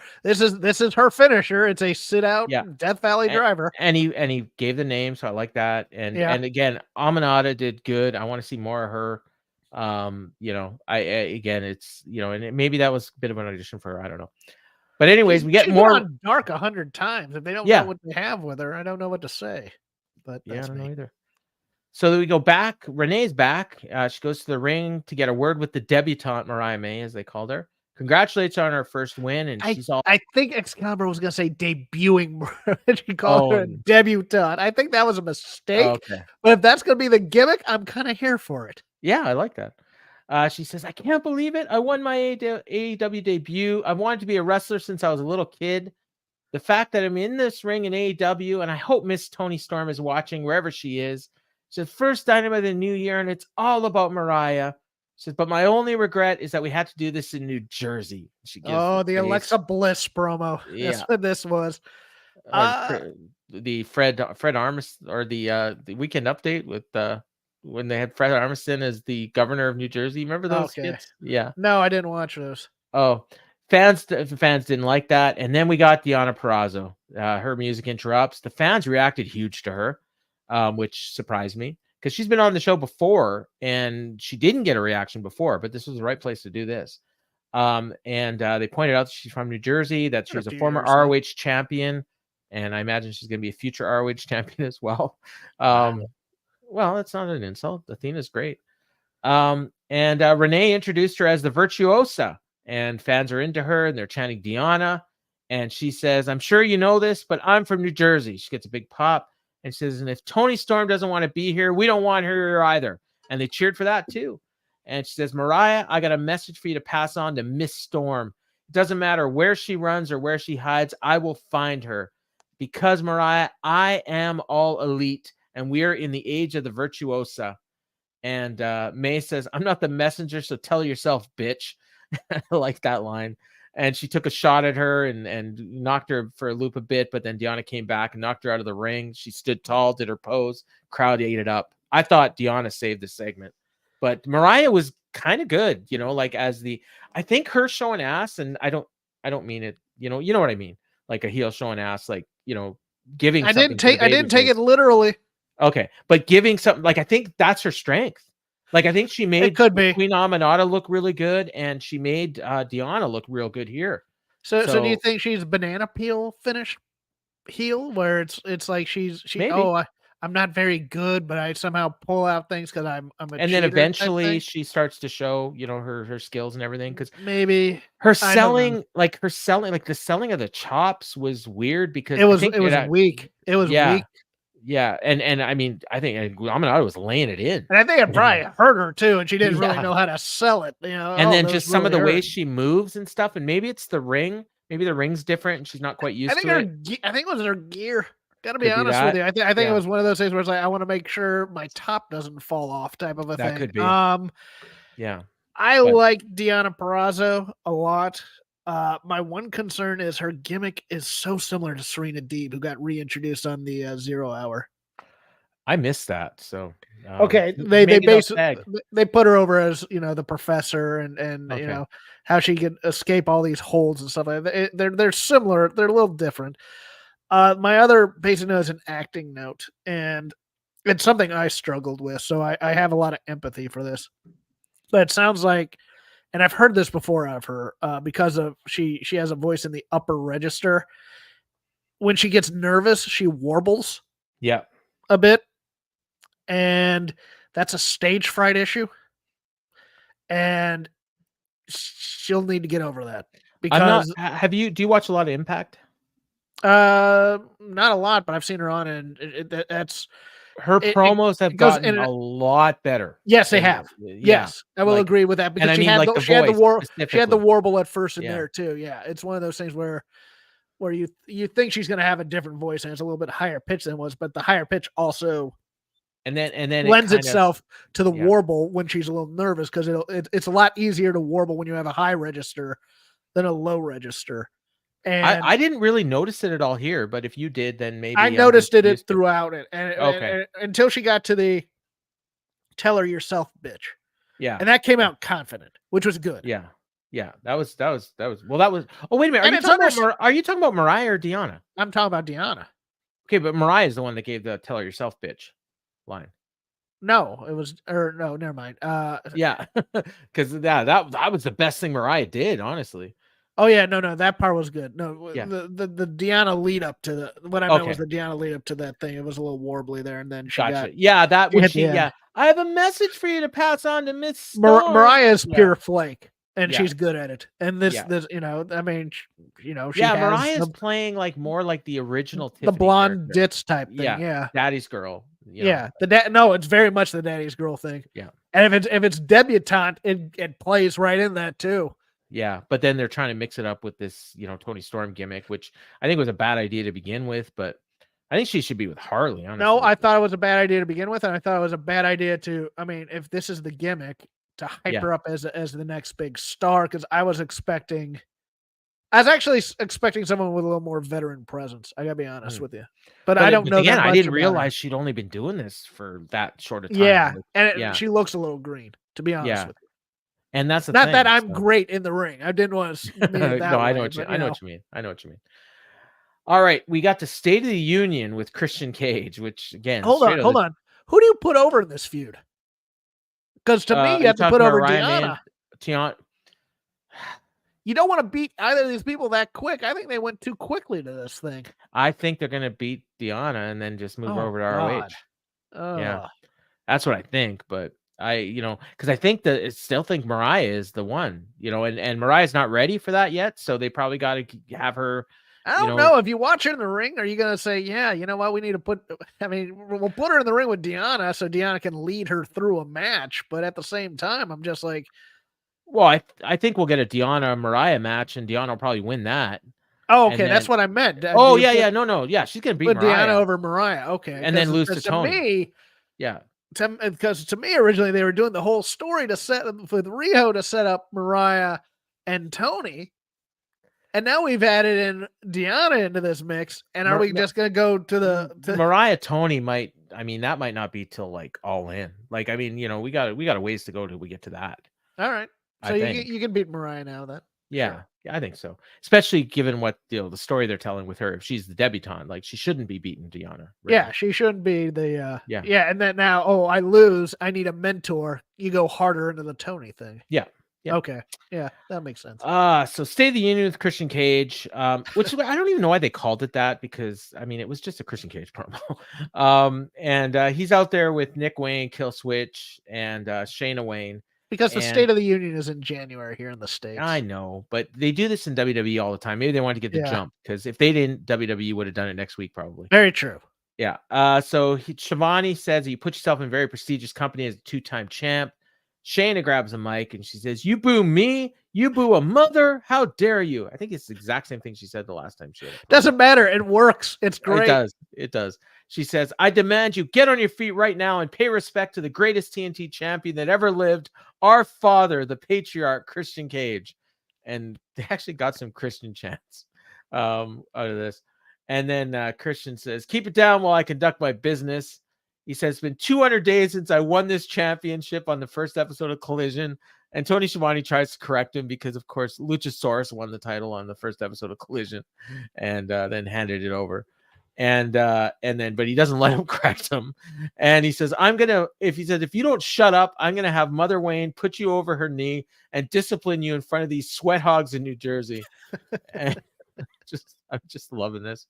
This is her finisher. It's a sit out Yeah. Death Valley Driver. And he gave the name, so I like that. And Yeah. again, Aminata did good. I want to see more of her. I again, it's and maybe that was a bit of an audition for her. I don't know. But anyways, we get She's more been on Dark 100 times. If they don't know what they have with her, I don't know what to say. But yeah, I that's don't know me. either. So then we go back. Renee's back. She goes to the ring to get a word with the debutante Mariah May, as they called her. Congratulates on her first win, and she's all. I think Excalibur was going to say debuting. She called her a debutante. I think that was a mistake. Okay. But if that's going to be the gimmick, I'm kind of here for it. Yeah, I like that. She says, I can't believe it. I won my AEW debut. I've wanted to be a wrestler since I was a little kid. The fact that I'm in this ring in AEW, and I hope Miss Toni Storm is watching wherever she is. She said, first Dynamite of the new year, and it's all about Mariah. She says, but my only regret is that we had to do this in New Jersey. She gives the Alexa Bliss promo. Yeah. That's what this was. The Fred Armisen, or the Weekend Update with when they had Fred Armisen as the governor of New Jersey. Remember those skits? Yeah. No, I didn't watch those. Oh, fans didn't like that. And then we got Deonna Purrazzo. Her music interrupts. The fans reacted huge to her, which surprised me because she's been on the show before and she didn't get a reaction before, but this was the right place to do this. And they pointed out that she's from New Jersey, that she was a former ROH champion, and I imagine she's going to be a future ROH champion as well. Well, that's not an insult. Athena's great. And Renee introduced her as the Virtuosa, and fans are into her, and they're chanting Deonna. And she says, I'm sure you know this, but I'm from New Jersey. She gets a big pop and says, and if Toni Storm doesn't want to be here, we don't want her here either. And they cheered for that too. And she says, Mariah, I got a message for you to pass on to Miss Storm. It doesn't matter where she runs or where she hides. I will find her because, Mariah, I am all elite, and we are in the age of the Virtuosa. And May says, I'm not the messenger, so tell yourself, bitch. I like that line. And she took a shot at her and knocked her for a loop a bit, but then Deonna came back and knocked her out of the ring. She stood tall, did her pose. Crowd ate it up. I thought Deonna saved the segment. But Mariah was kind of good, I think her showing ass, and I don't mean it, you know what I mean? Like a heel showing ass, giving I didn't take it literally. Okay, but giving something, I think that's her strength. I think she made Queen Aminata look really good, and she made Deonna look real good here. So do you think she's banana peel finish heel, where it's like she maybe. I'm not very good, but I somehow pull out things because I'm a and then eventually she starts to show her skills and everything, because maybe her selling, the selling of the chops was weird because it was weak. It was weak. Yeah, and I mean, I think Aminata was laying it in, and I think it probably hurt her too, and she didn't really know how to sell it, And then just some of the ways she moves and stuff, and maybe it's the ring. Maybe the ring's different, and she's not quite used to it. I think it was her gear. Gotta be honest with you. I think it was one of those things where it's like, I want to make sure my top doesn't fall off, type of a thing. That could be. Yeah. I like Deonna Purrazzo a lot. My one concern is her gimmick is so similar to Serena Deeb, who got reintroduced on the 0 Hour. I missed that. So okay, they basically they put her over as the professor, and how she can escape all these holds and stuff like that. They're similar. They're a little different. My other basic note is an acting note, and it's something I struggled with, so I have a lot of empathy for this. But it sounds like, and I've heard this before of her, because of she has a voice in the upper register. When she gets nervous, she warbles. Yeah, a bit, and that's a stage fright issue, and she'll need to get over that. Because do you watch a lot of Impact? Not a lot, but I've seen her on, and that's Her promos have goes gotten in a lot better. Yes, they have. Yeah, Yes, I will like, agree with that because and I she mean, had like, the the she had the voice she had the specifically. warble at first in Yeah. there too. Yeah, it's one of those things where you think she's gonna have a different voice and it's a little bit higher pitch than it was, but the higher pitch also And then it lends kind of itself to the yeah. warble when she's a little nervous because it's a lot easier to warble when you have a high register than a low register. And I didn't really notice it at all here, but if you did, then I maybe I'm just noticed it used to it. throughout it, Okay. and until she got to the "tell her yourself, bitch," Yeah. and that came out confident, which was good. Yeah. Yeah. That was well, that was oh, wait a minute. And it's under. Are you talking about Mariah or Deanna? I'm talking about Deanna. Okay, but Mariah is the one that gave the "tell her yourself, bitch" line. No, it was or no, never mind. Yeah, because that was the best thing Mariah did, honestly. Oh yeah, no, that part was good. No, Yeah. the Deanna lead up to the what I meant was Okay. the Deanna lead up to that thing. It was a little warbly there, and then she Gotcha. got Yeah, that she when hit she the end. yeah. I have a message for you to pass on to Miss Storm. Mariah's Yeah. pure flake, and Yeah. she's good at it. And this Yeah. this I mean, she Yeah, has Mariah's playing like more like the original the Tiffany blonde character. ditz type thing. Yeah, Yeah, daddy's girl. You know. yeah. The dad. No, it's very much the daddy's girl thing. Yeah. And if it's debutante, it plays right in that too. Yeah, but then they're trying to mix it up with this, Tony Storm gimmick, which I think was a bad idea to begin with, but I think she should be with Harley, honestly. No, I thought it was a bad idea to begin with, and I thought it was a bad idea to. I mean, if this is the gimmick, to hype her up as the next big star, because I was actually expecting someone with a little more veteran presence. I gotta be honest with you, but I don't know. Again, that I much didn't about realize her. she'd only been doing this for that short of time. Yeah, and yeah, she looks a little green, to be honest with you. And that's the Not thing, that I'm great in the ring. I didn't want to mean it that no, way. I know what you mean. I know what you mean. All right, we got the State of the Union with Christian Cage, which again, hold on. Who do you put over in this feud? Because to me, you have to put over Deanna. You don't want to beat either of these people that quick. I think they went too quickly to this thing. I think they're gonna beat Deanna and then just move over to ROH. Yeah, that's what I think. But because I still think Mariah is the one. And Mariah's not ready for that yet, so they probably got to have her. I don't know. If you watch her in the ring, are you going to say, yeah, you know what, we need to put, I mean, we'll put her in the ring with Deanna so Deanna can lead her through a match. But at the same time, I'm just like, well, I think we'll get a Deanna Mariah match and Deanna will probably win that. Oh, okay. That's what I meant. Oh, yeah. No. Yeah. She's going to beat Mariah. Deanna over Mariah. Okay. And then lose to Tony. Me, yeah. Because to me, originally, they were doing the whole story with Riho to set up Mariah and Tony. And now we've added in Deanna into this mix, and are we just going to go to Mariah Tony might? I mean, that might not be till like All In. Like, I mean, we got a ways to go till we get to that. All right, so you can beat Mariah now then. Yeah, sure. Yeah, I think so. Especially given what the story they're telling with her. If she's the debutante, like she shouldn't be beating Deanna. Really. Yeah, she shouldn't be the. Yeah, and then now, I lose. I need a mentor. You go harder into the Tony thing. Yeah. Yeah. Okay. Yeah, that makes sense. So State of the Union with Christian Cage, which I don't even know why they called it that because I mean it was just a Christian Cage promo. And he's out there with Nick Wayne, Kill Switch, and Shayna Wayne. Because the State of the Union is in January here in the States. I know, but they do this in WWE all the time. Maybe they wanted to get the jump because if they didn't, WWE would have done it next week probably. Very true. Yeah. So Shivani says you put yourself in very prestigious company as a 2-time champ. Shayna grabs a mic and she says, "You boo me, you boo a mother. How dare you?" I think it's the exact same thing she said the last time she had it. Doesn't matter. It works. It's great. It does. She says, "I demand you get on your feet right now and pay respect to the greatest TNT champion that ever lived, our father, the patriarch, Christian Cage." And they actually got some Christian chants out of this. And then Christian says, "Keep it down while I conduct my business." He says, "It's been 200 days since I won this championship on the first episode of Collision." And Tony Schiavone tries to correct him because, of course, Luchasaurus won the title on the first episode of Collision and then handed it over. But he doesn't let him correct him. And he says, if you don't shut up, I'm going to have Mother Wayne put you over her knee and discipline you in front of these sweat hogs in New Jersey. And I'm just loving this.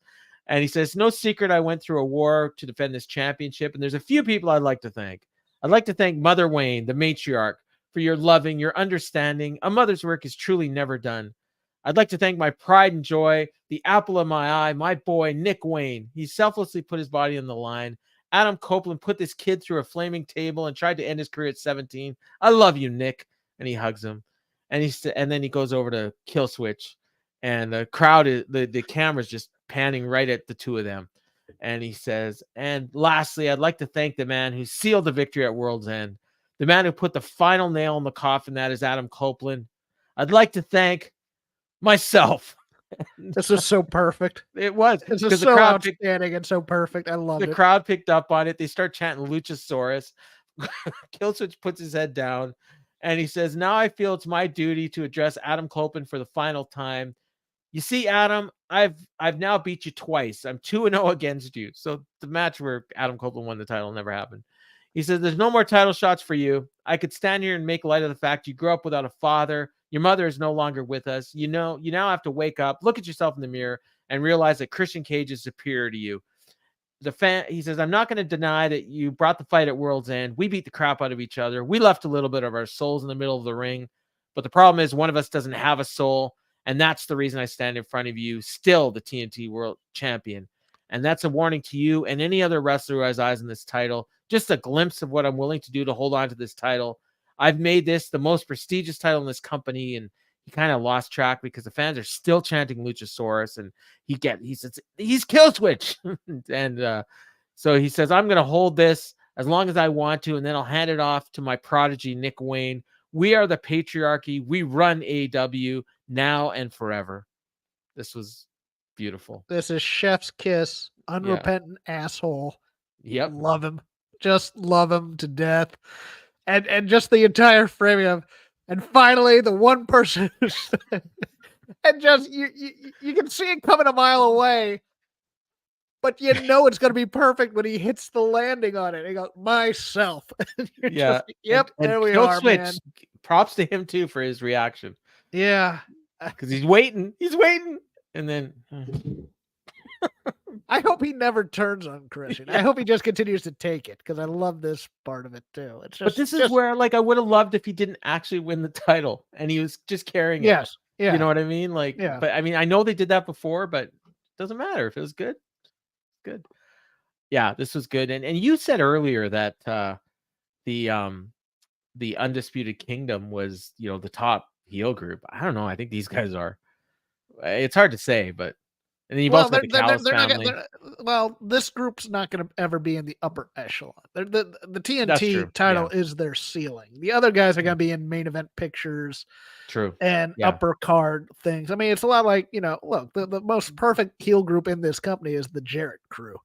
And he says, "No secret, I went through a war to defend this championship. And there's a few people I'd like to thank. I'd like to thank Mother Wayne, the matriarch, for your loving, your understanding. A mother's work is truly never done. I'd like to thank my pride and joy, the apple of my eye, my boy, Nick Wayne. He selflessly put his body on the line Adam Copeland put this kid through a flaming table and tried to end his career at 17. I love you, Nick. And he hugs him. And then he goes over to Kill Switch. And the crowd, the camera's just panning right at the two of them. And he says, and lastly, I'd like to thank the man who sealed the victory at World's End. The man who put the final nail in the coffin, that is Adam Copeland. I'd like to thank myself. This is so perfect. It was. This is so outstanding and so perfect. I love it. The crowd picked up on it. They start chanting Luchasaurus. Killswitch puts his head down and he says, now I feel it's my duty to address Adam Copeland for the final time. You see, Adam, I've now beat you twice. I'm 2-0 against you. So the match where Adam Copeland won the title never happened. He says, there's no more title shots for you. I could stand here and make light of the fact you grew up without a father. Your mother is no longer with us. You now have to wake up, look at yourself in the mirror, and realize that Christian Cage is superior to you. He says, I'm not going to deny that you brought the fight at World's End. We beat the crap out of each other. We left a little bit of our souls in the middle of the ring. But the problem is one of us doesn't have a soul. And that's the reason I stand in front of you, still the TNT World Champion. And that's a warning to you and any other wrestler who has eyes on this title. Just a glimpse of what I'm willing to do to hold on to this title. I've made this the most prestigious title in this company, and he kind of lost track because the fans are still chanting Luchasaurus, and he says he's Killswitch, and so he says I'm going to hold this as long as I want to, and then I'll hand it off to my prodigy Nick Wayne. We are the patriarchy. We run AEW now and forever. This was beautiful. This is chef's kiss, unrepentant asshole. Yep, love him, just love him to death. And just the entire framing of, and finally the one person, and just you can see it coming a mile away, but you know it's going to be perfect when he hits the landing on it. He goes, myself. Yeah. Yep. And there we are, man. Props to him too for his reaction. Yeah. Because he's waiting. And then I hope he never turns on Christian. I hope he just continues to take it because I love this part of it too. It's just, but this is where, like, I would have loved if he didn't actually win the title and he was just carrying it. Yes. Yeah. You know what I mean? Like, yeah. But I mean, I know they did that before, but it doesn't matter if it was good. Good. Yeah, this was good. And you said earlier that the Undisputed Kingdom was, the top heel group. I don't know. I think these guys are. It's hard to say, but. And then you've also got the Callis family. This group's not going to ever be in the upper echelon. The TNT title is their ceiling. The other guys are going to be in main event pictures. True. And upper card things. I mean, it's a lot like, look, the most perfect heel group in this company is the Jarrett crew.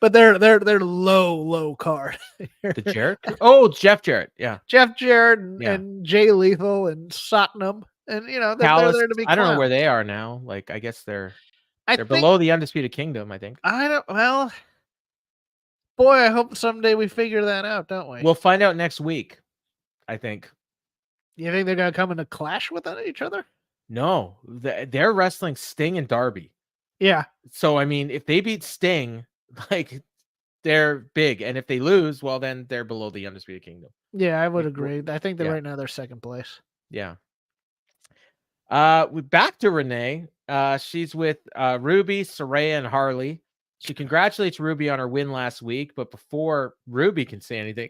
But they're low card. The Jarrett? Oh, Jeff Jarrett. Yeah. Jeff Jarrett and Jay Lethal and Satnam. And, they're there to be I don't know where they are now. Like, I guess they're below the Undisputed Kingdom, I think. Boy, I hope someday we figure that out, don't we? We'll find out next week, I think. You think they're going to come into clash with each other? No, they're wrestling Sting and Darby. Yeah. So, I mean, if they beat Sting, like, they're big. And if they lose, well, then they're below the Undisputed Kingdom. Yeah, I would agree. I think that right now they're second place. Yeah. We're back to Renee. She's with Ruby, Saraya, and Harley. She congratulates Ruby on her win last week, but before Ruby can say anything,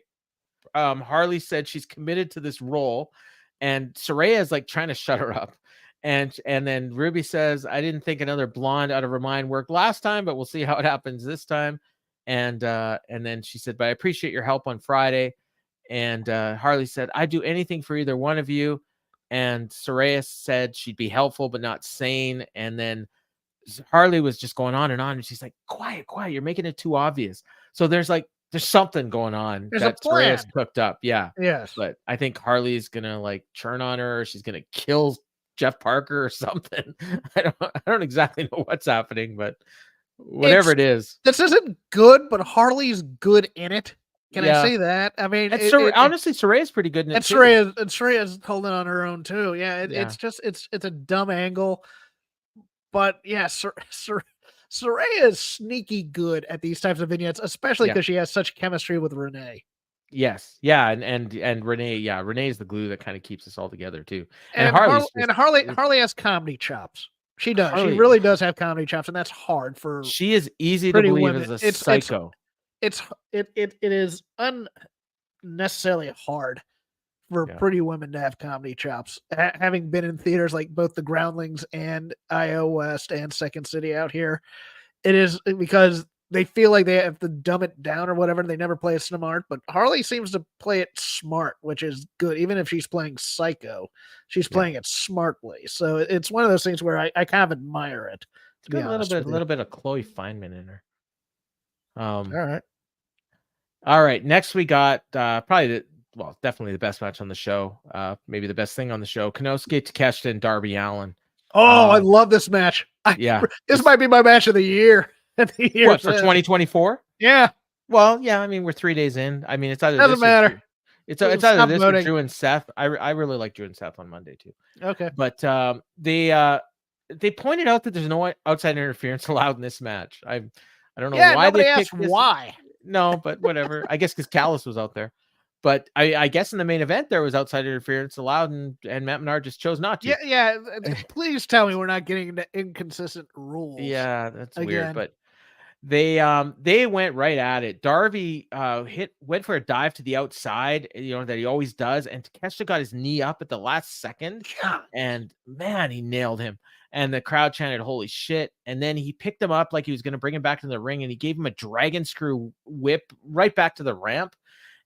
Harley said she's committed to this role, and Saraya is like trying to shut her up. And then Ruby says, I didn't think another blonde out of her mind worked last time, but we'll see how it happens this time. And then she said, but I appreciate your help on Friday. And Harley said, I'd do anything for either one of you. And Saraya said she'd be helpful, but not sane. And then Harley was just going on. And she's like, quiet. You're making it too obvious. So there's something going on that Saraya's cooked up. Yeah. Yes. But I think Harley's going to like turn on her. Or she's going to kill Jeff Parker or something. I don't exactly know what's happening, but whatever it is. This isn't good, but Harley's good in it. Can I say that? I mean, honestly, Saraya's pretty good in it. Saraya's holding on her own too. Yeah, it's just it's a dumb angle, but yeah, Saraya is sneaky good at these types of vignettes, especially because she has such chemistry with Renee. Yes, yeah, and Renee, Renee is the glue that kind of keeps us all together too. And Harley has comedy chops. She does. She really does have comedy chops, and that's hard for. She is easy to believe as a psycho. it is unnecessarily hard for Yeah. pretty women to have comedy chops. Having been in theaters like both the Groundlings and IO West and Second City out here, it is because they feel like they have to dumb it down or whatever. They never play it smart, but Harley seems to play it smart, which is good. Even if she's playing Psycho, she's playing it smartly. So it's one of those things where I kind of admire it. To be Got a honest with you. little bit of Chloe Fineman in her. All right. All right. Next we got definitely the best match on the show. Maybe the best thing on the show. Konosuke Takeshita and Darby Allin. Oh, I love this match. This might be my match of the year. What for 2024? Yeah. Well, yeah. I mean, we're 3 days in. I mean, it's either doesn't matter. It's either this or Drew and Seth. I really like Drew and Seth on Monday too. Okay. But they pointed out that there's no outside interference allowed in this match. I don't know why nobody they asked picked this. why. No, but whatever. I guess because Callis was out there. But I guess in the main event there was outside interference allowed, and Matt Menard just chose not to. Yeah. Please tell me we're not getting into inconsistent rules. Yeah, that's weird. But they went right at it. Darby went for a dive to the outside, that he always does, and Takeshita got his knee up at the last second, and man, he nailed him. And the crowd chanted, "Holy shit!" And then he picked him up like he was going to bring him back to the ring, and he gave him a dragon screw whip right back to the ramp.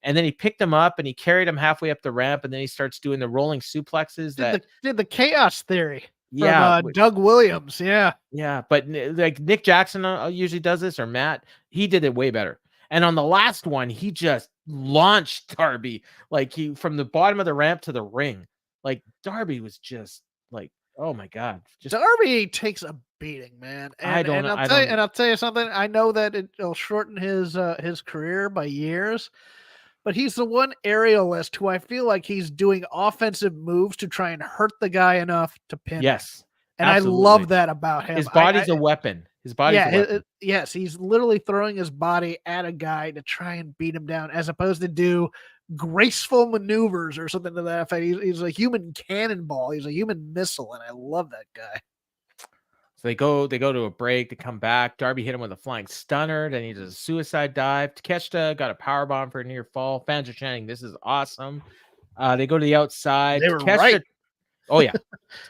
And then he picked him up and he carried him halfway up the ramp, and then he starts doing the rolling suplexes. Did the chaos theory? Yeah, from, Doug Williams. Yeah, but like Nick Jackson usually does this, or Matt, he did it way better. And on the last one, he just launched Darby like he from the bottom of the ramp to the ring. Like Darby was just like, oh my god, Darby takes a beating, man. And I'll tell you something. I know that it'll shorten his career by years. But he's the one aerialist who I feel like he's doing offensive moves to try and hurt the guy enough to pin him. Yes. And absolutely. I love that about him. His body's a weapon. His body's a weapon. Yes, he's literally throwing his body at a guy to try and beat him down, as opposed to do graceful maneuvers or something to that effect. He's a human cannonball. He's a human missile, and I love that guy. So they go to a break, they come back. Darby hit him with a flying stunner, then he does a suicide dive. Takeshita got a powerbomb for a near fall. Fans are chanting, "This is awesome." They go to the outside. They were right. Oh yeah.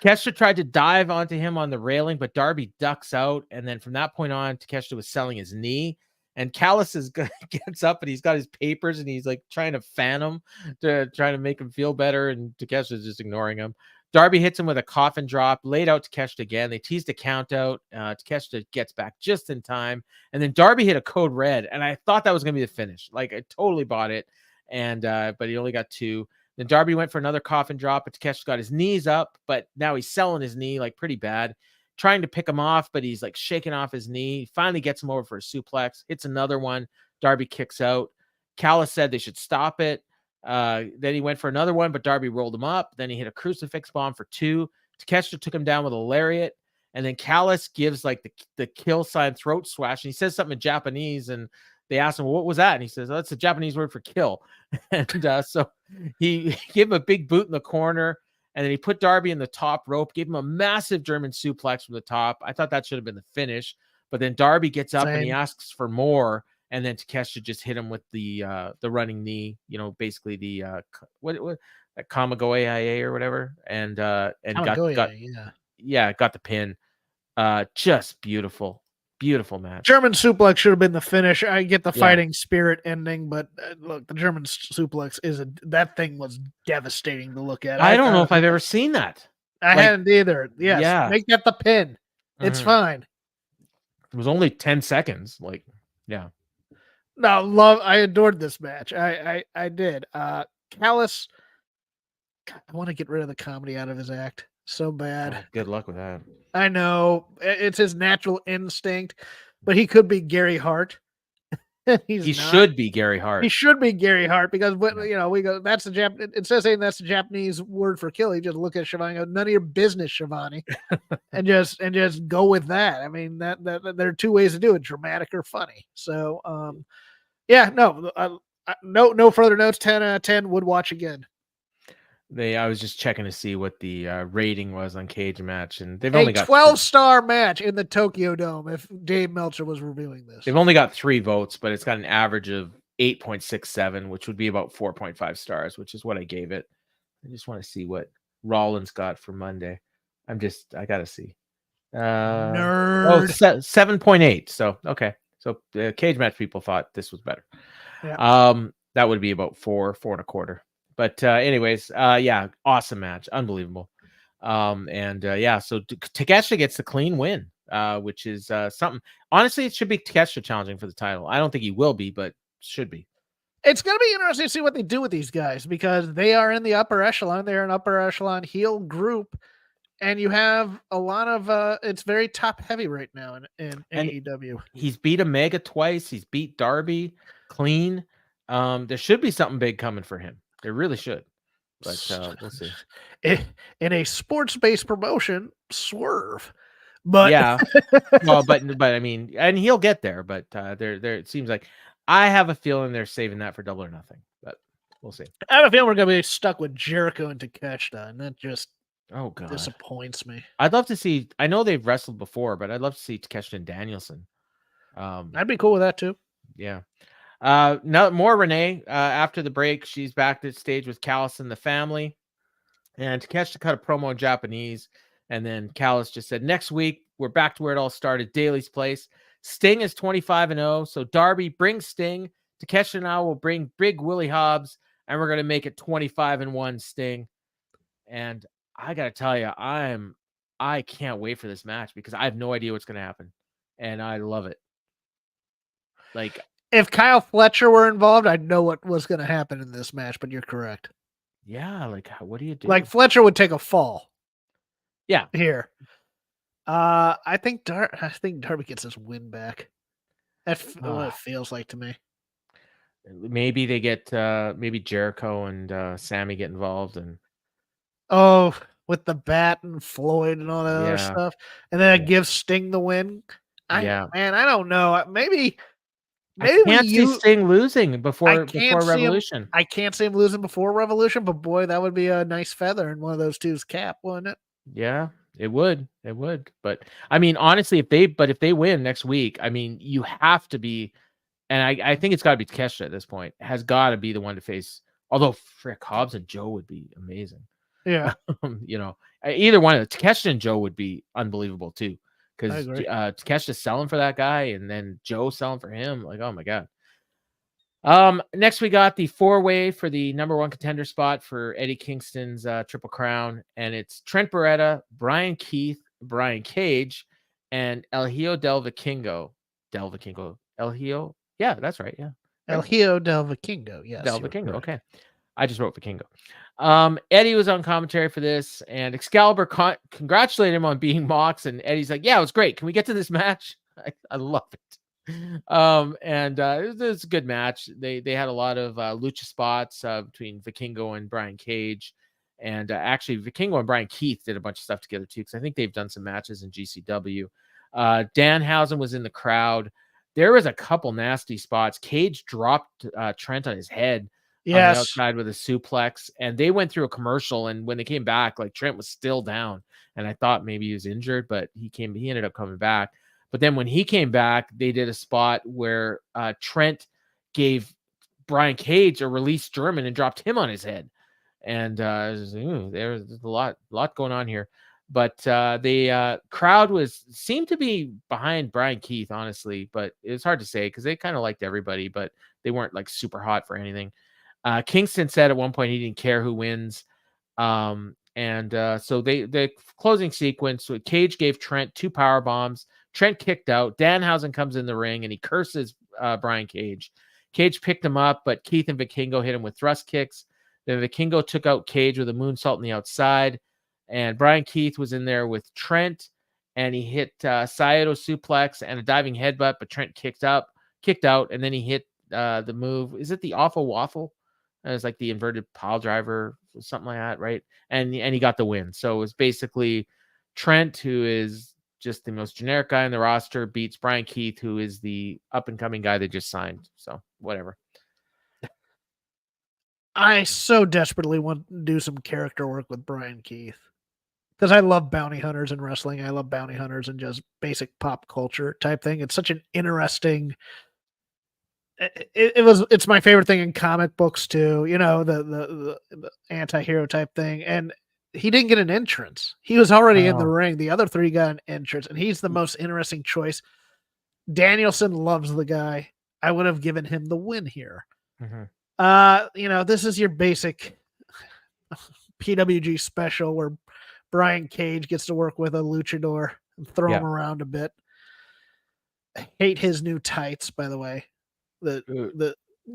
Takeshita tried to dive onto him on the railing, but Darby ducks out, and then from that point on, Takeshita was selling his knee. And Callis gets up and he's got his papers and he's like trying to fan him to try to make him feel better, and Takeshita's just ignoring him. Darby hits him with a coffin drop, laid out Takeshita again. They teased a count out. Takeshita gets back just in time. And then Darby hit a code red. And I thought that was going to be the finish. Like, I totally bought it. And but he only got 2. Then Darby went for another coffin drop, but Takeshita got his knees up. But now he's selling his knee like pretty bad. Trying to pick him off, but he's like shaking off his knee. Finally gets him over for a suplex. Hits another one. Darby kicks out. Callis said they should stop it. Then he went for another one, but Darby rolled him up. Then he hit a crucifix bomb for 2. Takeshita took him down with a lariat. And then Callis gives like the kill sign throat swash. And he says something in Japanese. And they asked him, well, what was that? And he says, oh, that's a Japanese word for kill. And so he gave him a big boot in the corner. And then he put Darby in the top rope, gave him a massive German suplex from the top. I thought that should have been the finish. But then Darby gets up and he asks for more. And then Takeshita just hit him with the running knee, basically the what Kamagoe or whatever, and got the pin. Just beautiful match. German suplex should have been the finish. I get the fighting spirit ending, but look, the German suplex that thing was devastating to look at. I don't know if I've ever seen that. I hadn't either. Yes, yeah. Make that the pin. It's fine. It was only 10 seconds. Like, yeah. No, I adored this match. I did. Callis, God, I want to get rid of the comedy out of his act so bad. Oh, good luck with that. I know it's his natural instinct, but he could be Gary Hart. He should be Gary Hart. He should be Gary Hart because we go. That's the instead of saying that's the Japanese word for kill, he just look at Shivani and go, none of your business, Shivani, and just go with that. I mean that there are 2 ways to do it: dramatic or funny. So no further notes. 10 out of 10 would watch again. I was just checking to see what the rating was on Cage Match, and they've A only got 12-star match in the Tokyo Dome. If Dave Meltzer was reviewing this, they've only got 3 votes, but it's got an average of 8.67, which would be about 4.5 stars, which is what I gave it. I just want to see what Rollins got for Monday. I gotta see. Nerd. 7.8. So okay. So the Cage Match people thought this was better. Yeah. That would be about 4.25. But anyways, yeah, awesome match, unbelievable. So Takeshita gets the clean win, which is something. Honestly, it should be Takeshita challenging for the title. I don't think he will be, but should be. It's going to be interesting to see what they do with these guys because they are in the upper echelon. They're an upper echelon heel group, and you have a lot of it's very top heavy right now in AEW. He's beat Omega twice. He's beat Darby clean. There should be something big coming for him. There really should. But we'll see. In a sports-based promotion, Swerve. But yeah, well, but I mean, and he'll get there. But there, it seems like I have a feeling they're saving that for Double or Nothing. But we'll see. I have a feeling we're gonna be stuck with Jericho and Takeshita, and that just disappoints me. I'd love to see. I know they've wrestled before, but I'd love to see Takeshita and Danielson. I'd be cool with that too. Yeah. No more Renee. After the break, she's back to the stage with Callis and the family, and Takeshita cut a promo in Japanese, and then Callis just said, "Next week we're back to where it all started, Daly's place. Sting is 25-0, so Darby brings Sting. Takeshita and I will bring Big Willie Hobbs, and we're gonna make it 25-1 Sting." And I gotta tell you, I can't wait for this match because I have no idea what's gonna happen, and I love it. Like, if Kyle Fletcher were involved, I'd know what was going to happen in this match, but you're correct. Yeah, like, what do you do? Like, Fletcher would take a fall. Yeah. Here. I think Darby gets his win back. That's what it feels like to me. Maybe they get maybe Jericho and Sammy get involved, and with the bat and Floyd and all that other stuff, and then it gives Sting the win. I don't know. Maybe I can't see Sting losing before Revolution. I can't see him losing before Revolution, but boy, that would be a nice feather in one of those two's cap, wouldn't it? Yeah, it would. It would. But I mean, honestly, if they win next week, I mean, you have to be, and I think it's got to be Takeshita at this point. Has got to be the one to face. Although Frick Hobbs and Joe would be amazing. Yeah, either one of Takeshita and Joe would be unbelievable too. Because Takeshita's selling for that guy, and then Joe selling for him. Like, oh my god. Next we got the 4-way for the #1 contender spot for Eddie Kingston's Triple Crown, and it's Trent Beretta, Brian Keith, Brian Cage, and El Hijo del Vikingo. El Hijo? Yeah, that's right. Yeah. El Hijo del Vikingo. Yes. Del Vikingo. Okay. I just wrote Vikingo. Eddie was on commentary for this, and Excalibur congratulated him on beating Mox, and Eddie's like, "Yeah, it was great. Can we get to this match?" I love it. It was a good match. They had a lot of lucha spots between Vikingo and Brian Cage, and actually Vikingo and Brian Keith did a bunch of stuff together too, because I think they've done some matches in GCW. Danhausen was in the crowd. There was a couple nasty spots. Cage dropped Trent on his head. On the outside with a suplex, and they went through a commercial, and when they came back, like, Trent was still down, and I thought maybe he was injured, but he ended up coming back. But then when he came back, they did a spot where Trent gave Brian Cage a release German and dropped him on his head, and there's a lot going on here. But the crowd seemed to be behind Brian Keith, honestly, but it was hard to say because they kind of liked everybody, but they weren't like super hot for anything. Kingston said at one point he didn't care who wins. So the closing sequence, so Cage gave Trent 2 power bombs. Trent kicked out. Danhausen comes in the ring and he curses Brian Cage. Cage picked him up, but Keith and Vikingo hit him with thrust kicks. Then Vikingo took out Cage with a moonsault on the outside. And Brian Keith was in there with Trent, and he hit Saito suplex and a diving headbutt, but Trent kicked out, and then he hit the move. Is it the awful waffle? It's like the inverted pile driver, something like that, right? And he got the win. So it was basically Trent, who is just the most generic guy on the roster, beats Brian Keith, who is the up and coming guy they just signed. So whatever. I so desperately want to do some character work with Brian Keith. Because I love bounty hunters in wrestling. I love bounty hunters and just basic pop culture type thing. It's such an interesting. It's my favorite thing in comic books too. You know, the anti-hero type thing. And he didn't get an entrance. He was already in the Oh. ring. The other three got an entrance, and he's the most interesting choice. Danielson loves the guy. I would have given him the win here. You know, this is your basic PWG special where Brian Cage gets to work with a luchador and throw him around a bit. I hate his new tights, by the way. The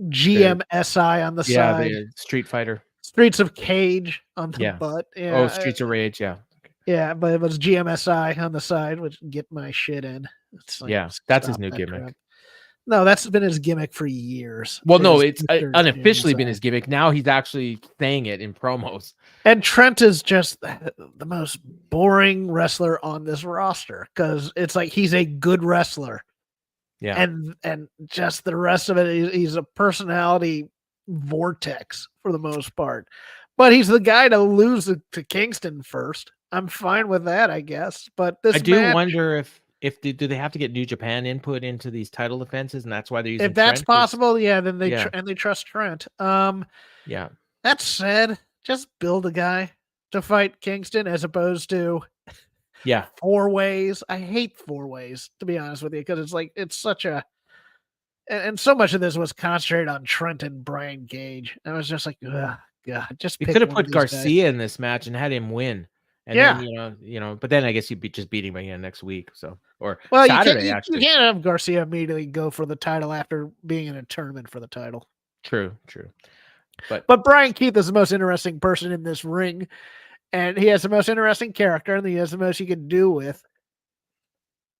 GMSI on the side. The Street Fighter. Streets of Cage on the butt. Yeah. Oh, Streets of Rage, yeah. Yeah, but it was GMSI on the side, which get my shit in. It's like, that's his new gimmick. Crap. No, that's been his gimmick for years. Well, no, it's unofficially been his gimmick. Now he's actually saying it in promos. And Trent is just the most boring wrestler on this roster because it's like he's a good wrestler. Yeah. And just the rest of it, he's a personality vortex for the most part. But he's the guy to lose to Kingston first. I'm fine with that, I guess. But this I do wonder if do they have to get New Japan input into these title defenses, and that's why they're using. If that's Trent? possible, yeah, then they they trust Trent. Yeah. That said, just build a guy to fight Kingston as opposed to 4 ways. I hate 4 ways, to be honest with you, because it's like it's such a and so much of this was concentrated on Trent and Brian Cage. I was just like, ugh, God, just you could have put Garcia in this match and had him win. And then, you know, but then I guess you'd be just beating him again next week. So, or Saturday, actually. You can't have Garcia immediately go for the title after being in a tournament for the title. True. But Brian Keith is the most interesting person in this ring, and he has the most interesting character, and he has the most you can do with.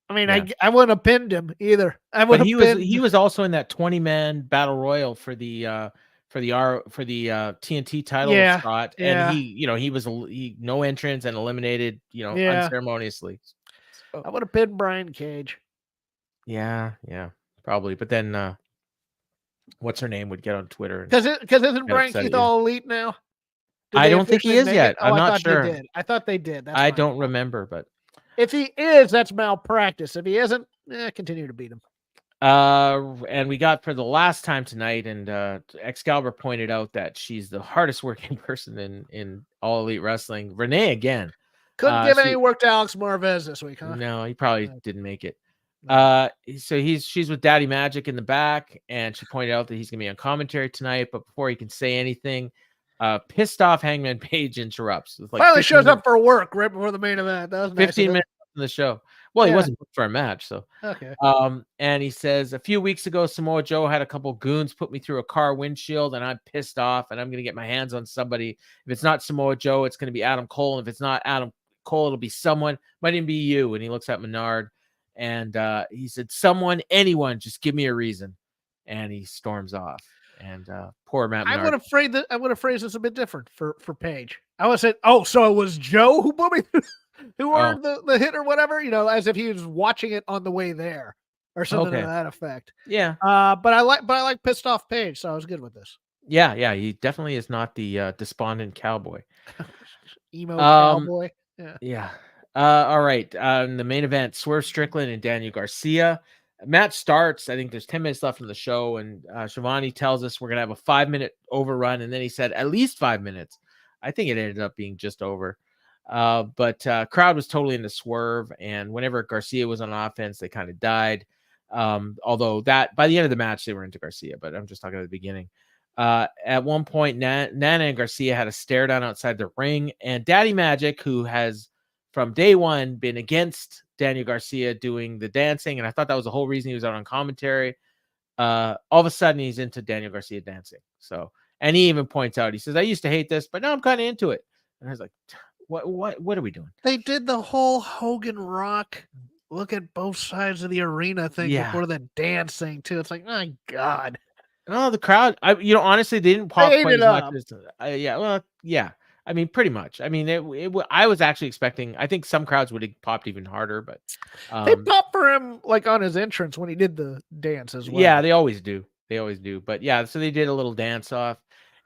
I mean, I wouldn't have pinned him either. He was also in that 20-man battle royal for the TNT title spot, and he was no entrance and eliminated unceremoniously. So, I would have pinned Brian Cage. Yeah, probably. But then what's her name would get on Twitter because isn't Brian Keith all elite now? I don't think he is yet. I'm not sure. I thought they did. I don't remember, but if he is, that's malpractice. If he isn't, continue to beat him. And we got for the last time tonight, and Excalibur pointed out that she's the hardest working person in All Elite Wrestling. Renee again. Couldn't give any work to Alex Marvez this week, huh? No, he probably didn't make it. So she's with Daddy Magic in the back, and she pointed out that he's gonna be on commentary tonight, but before he can say anything, pissed off Hangman Page interrupts. Like finally shows up for work right before the main event. That was 15 minutes in the show. Well, he wasn't booked for a match, so okay. And he says, a few weeks ago, Samoa Joe had a couple goons put me through a car windshield, and I'm pissed off, and I'm gonna get my hands on somebody. If it's not Samoa Joe, it's gonna be Adam Cole, and if it's not Adam Cole, it'll be someone. Might even be you. And he looks at Menard, and he said, "Someone, anyone, just give me a reason." And he storms off. And poor Matt Menard. I would have phrased this a bit different for Paige. I would have said, "Oh, so it was Joe who put me through." Who earned the hit or whatever, as if he was watching it on the way there or something to that effect. Yeah. But I like pissed off Page, so I was good with this. Yeah. He definitely is not the despondent cowboy. Emo cowboy. Yeah. All right. The main event, Swerve Strickland and Daniel Garcia. Match starts. I think there's 10 minutes left in the show, and Shivani tells us we're gonna have a 5-minute overrun, and then he said at least 5 minutes. I think it ended up being just over. But crowd was totally into Swerve, and whenever Garcia was on offense, they kind of died. Although that by the end of the match, they were into Garcia, but I'm just talking at the beginning. At one point, Nana and Garcia had a stare down outside the ring, and Daddy Magic, who has from day one been against Daniel Garcia doing the dancing, and I thought that was the whole reason he was out on commentary. All of a sudden, he's into Daniel Garcia dancing. So, and he even points out, he says, "I used to hate this, but now I'm kind of into it." And I was like, What are we doing? They did the whole Hogan Rock look at both sides of the arena thing before the dance thing too. It's like, my God. Oh, the crowd. Honestly, they didn't pop quite as much as. I mean, pretty much. I mean, I was actually expecting. I think some crowds would have popped even harder, but they popped for him like on his entrance when he did the dance as well. Yeah, they always do. But yeah, so they did a little dance off.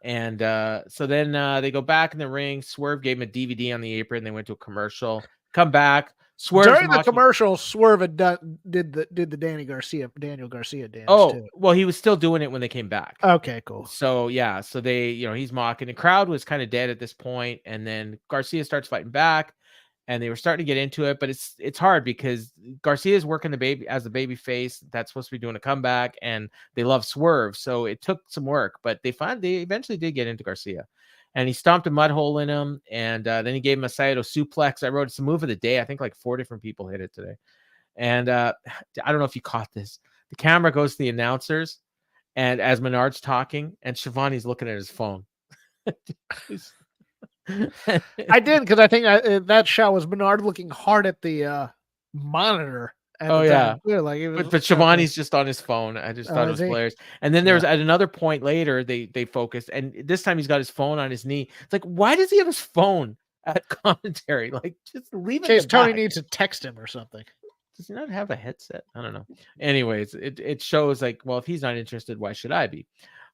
And so then they go back in the ring. Swerve gave him a DVD on the apron. They went to a commercial. Come back. Swerve's During the mocking- commercial, Swerve had did the Daniel Garcia dance Oh, too. well, he was still doing it when they came back. Okay, cool. So yeah, so they, he's mocking. The crowd was kind of dead at this point, and then Garcia starts fighting back, and they were starting to get into it, but it's hard because Garcia is working the baby as the baby face that's supposed to be doing a comeback, and they love Swerve, so it took some work, but they eventually did get into Garcia, and he stomped a mud hole in him, and then he gave him a Saito suplex. I wrote it's the move of the day. I think like 4 different people hit it today, and I don't know if you caught this. The camera goes to the announcers. And as Menard's talking, and Shivani's looking at his phone. I did, because I think that shot was Menard looking hard at the monitor. At the time. Yeah, like it was, but Shivani's just on his phone. I just thought it was hilarious. And then there's at another point later, they focused, and this time he's got his phone on his knee. It's like, why does he have his phone at commentary? Like, just leave it. In case Tony needs to text him or something. Does he not have a headset? I don't know. Anyways, it shows like, well, if he's not interested, why should I be?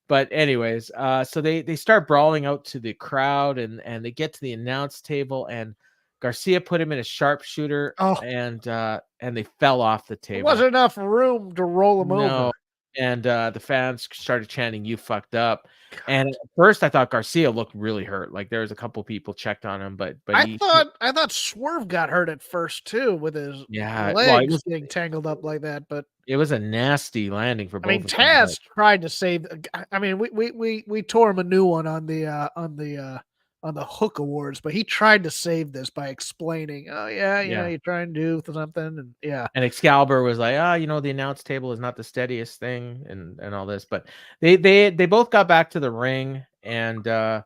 But anyways, so they start brawling out to the crowd, and they get to the announce table, and Garcia put him in a sharpshooter, and they fell off the table. There wasn't enough room to roll him over. And the fans started chanting, "You fucked up." God. And at first I thought Garcia looked really hurt. Like there was a couple people checked on him, but I thought Swerve got hurt at first too, with his legs getting tangled up like that. But it was a nasty landing for both. I mean, Taz tried to save. I mean, we tore him a new one on the Hook Awards, but he tried to save this by explaining, you're trying to do something, and And Excalibur was like, the announce table is not the steadiest thing, and all this, but they both got back to the ring, and then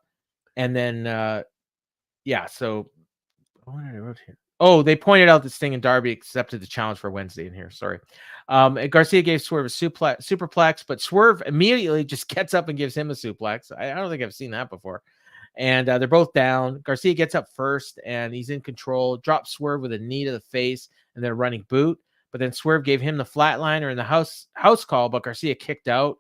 so what did I wrote here? Oh, they pointed out that Sting and Darby accepted the challenge for Wednesday in here. Sorry. Garcia gave Swerve a superplex, but Swerve immediately just gets up and gives him a suplex. I don't think I've seen that before. And they're both down. Garcia gets up first, and he's in control. Drops Swerve with a knee to the face, and then a running boot. But then Swerve gave him the flatliner in the house call, but Garcia kicked out.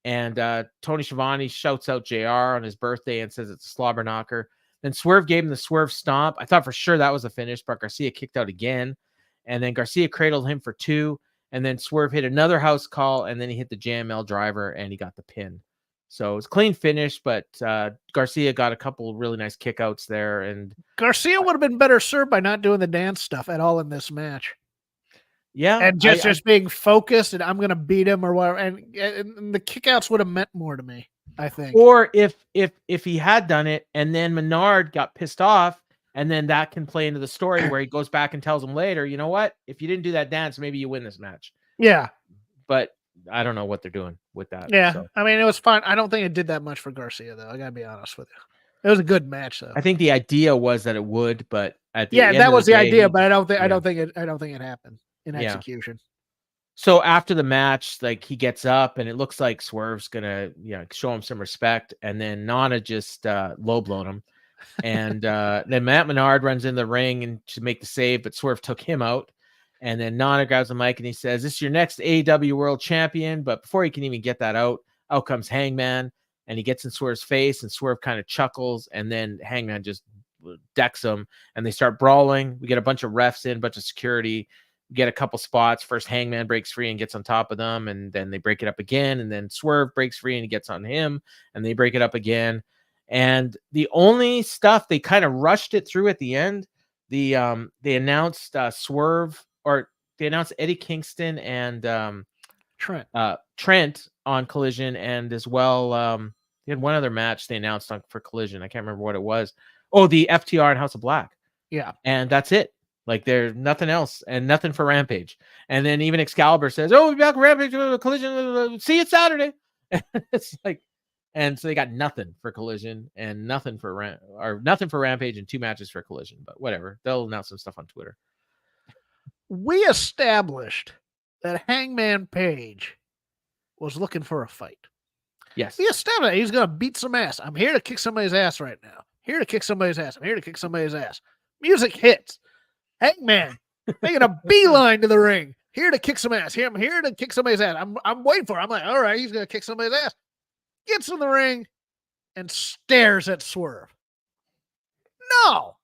And Tony Schiavone shouts out JR on his birthday and says it's a slobber knocker. Then Swerve gave him the Swerve stomp. I thought for sure that was a finish, but Garcia kicked out again. And then Garcia cradled him for 2. And then Swerve hit another house call, and then he hit the JML driver, and he got the pin. So it was clean finish, but Garcia got a couple really nice kickouts there. And Garcia would have been better served by not doing the dance stuff at all in this match. Yeah. And just being focused, and I'm going to beat him or whatever. And the kickouts would have meant more to me, I think. Or if he had done it, and then Menard got pissed off, and then that can play into the story where he goes back and tells him later, you know what? If you didn't do that dance, maybe you win this match. Yeah. But I don't know what they're doing with that. Yeah, so. I mean, it was fine. I don't think it did that much for Garcia, though. I gotta be honest with you. It was a good match, though. I think the idea was that it would, but at the end that was the day, idea. But I don't think it happened in execution. So after the match, like he gets up, and it looks like Swerve's gonna show him some respect, and then Nana just low blown him, and then Matt Menard runs in the ring and to make the save, but Swerve took him out. And then Nana grabs the mic and he says, "This is your next AEW World Champion." But before he can even get that out comes Hangman, and he gets in Swerve's face, and Swerve kind of chuckles, and then Hangman just decks him, and they start brawling. We get a bunch of refs in, a bunch of security. We get a couple spots. First, Hangman breaks free and gets on top of them, and then they break it up again, and then Swerve breaks free and he gets on him, and they break it up again. And the only stuff, they kind of rushed it through at the end. They announced Swerve. Or they announced Eddie Kingston and Trent on Collision, and as well they had one other match they announced for Collision. I can't remember what it was. Oh, the FTR and House of Black. Yeah, and that's it. Like there's nothing else, and nothing for Rampage. And then even Excalibur says, "Oh, we'll be back for Rampage Collision. See you Saturday." It's like, and so they got nothing for Collision and nothing for Rampage and 2 matches for Collision. But whatever, they'll announce some stuff on Twitter. We established that Hangman Page was looking for a fight. Yes. We established he's going to beat some ass. I'm here to kick somebody's ass right now. Here to kick somebody's ass. I'm here to kick somebody's ass. Music hits. Hangman making a beeline to the ring. Here to kick some ass. I'm here to kick somebody's ass. I'm waiting for it. I'm like, all right, he's going to kick somebody's ass. Gets in the ring, and stares at Swerve. No,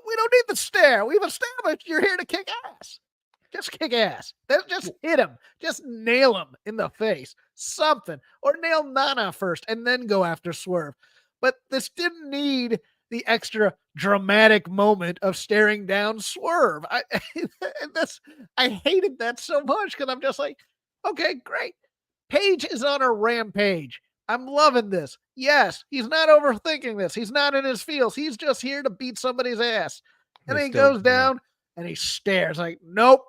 we don't need the stare. We've established you're here to kick ass. Just kick ass. Just hit him. Just nail him in the face. Something. Or nail Nana first and then go after Swerve. But this didn't need the extra dramatic moment of staring down Swerve. I hated that so much because I'm just like, okay, great. Paige is on a rampage. I'm loving this. Yes, he's not overthinking this. He's not in his feels. He's just here to beat somebody's ass. And then he goes down and he stares like, nope.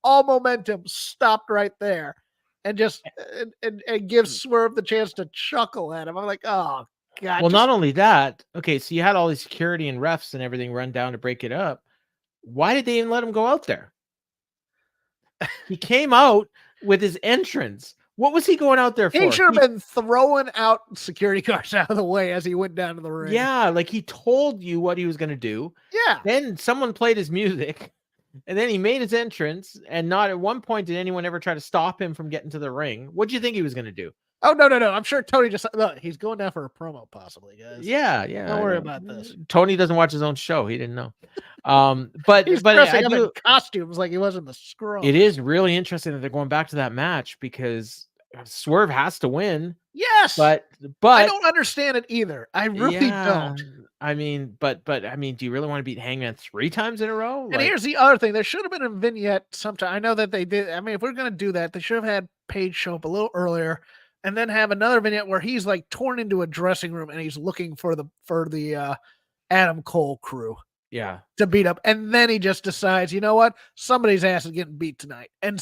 All momentum stopped right there. And just and gives Swerve the chance to chuckle at him. I'm like, oh God. Well, not only that, okay, so you had all the security and refs and everything run down to break it up. Why did they even let him go out there? He came out with his entrance. What was he going out there for? He should have been throwing out security guards out of the way as he went down to the ring. Yeah, like he told you what he was going to do. Yeah. Then someone played his music, and then he made his entrance, and not at one point did anyone ever try to stop him from getting to the ring. What do you think he was going to do? Oh, no. I'm sure Tony just look, he's going down for a promo, possibly, guys. Yeah. Don't worry about this. Tony doesn't watch his own show. He didn't know. But he's dressing up in costumes like he was in the Scrum. It is really interesting that they're going back to that match because Swerve has to win. Yes, but I don't understand it either. I really don't. I mean, but I mean, do you really want to beat Hangman 3 times in a row? And here's the other thing: there should have been a vignette sometime. I know that they did. I mean, if we're gonna do that, they should have had Paige show up a little earlier, and then have another vignette where he's like torn into a dressing room and he's looking for the Adam Cole crew. Yeah, to beat up, and then he just decides, you know what, somebody's ass is getting beat tonight, and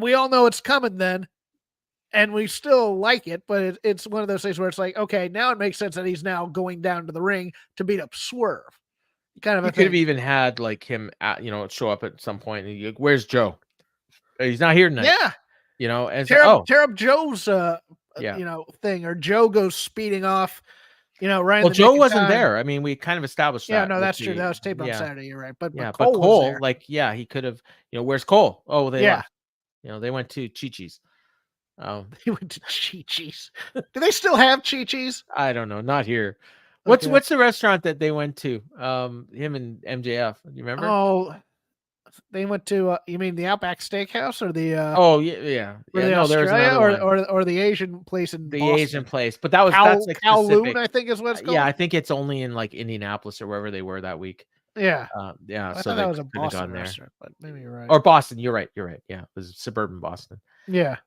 we all know it's coming then, and we still like it, but it's one of those things where it's like, okay, now it makes sense that he's now going down to the ring to beat up Swerve. Kind of, you could have even had like him, show up at some point. And you, where's Joe? He's not here tonight. Yeah, and tear up Joe's thing, or Joe goes speeding off. Right. Well, Joe wasn't there. I mean, we kind of established that. Yeah, no, that's true. That was taped on Saturday. You're right. But Cole like, he could have. Where's Cole? Oh, they left. They went to Chi-Chi's. They went to Chi-Chi's. Do they still have Chi-Chi's? I don't know. Not here. What's the restaurant that they went to? Him and MJF. Do you remember? Oh, they went to. You mean the Outback Steakhouse or the? Oh yeah. The Australia or the Asian place in the Boston? Asian place, but that's like Kowloon, I think is what it's called. Yeah, I think it's only in like Indianapolis or wherever they were that week. Yeah. So that was a Boston restaurant, but maybe you're right. Or Boston. You're right. Yeah, it was suburban Boston. Yeah.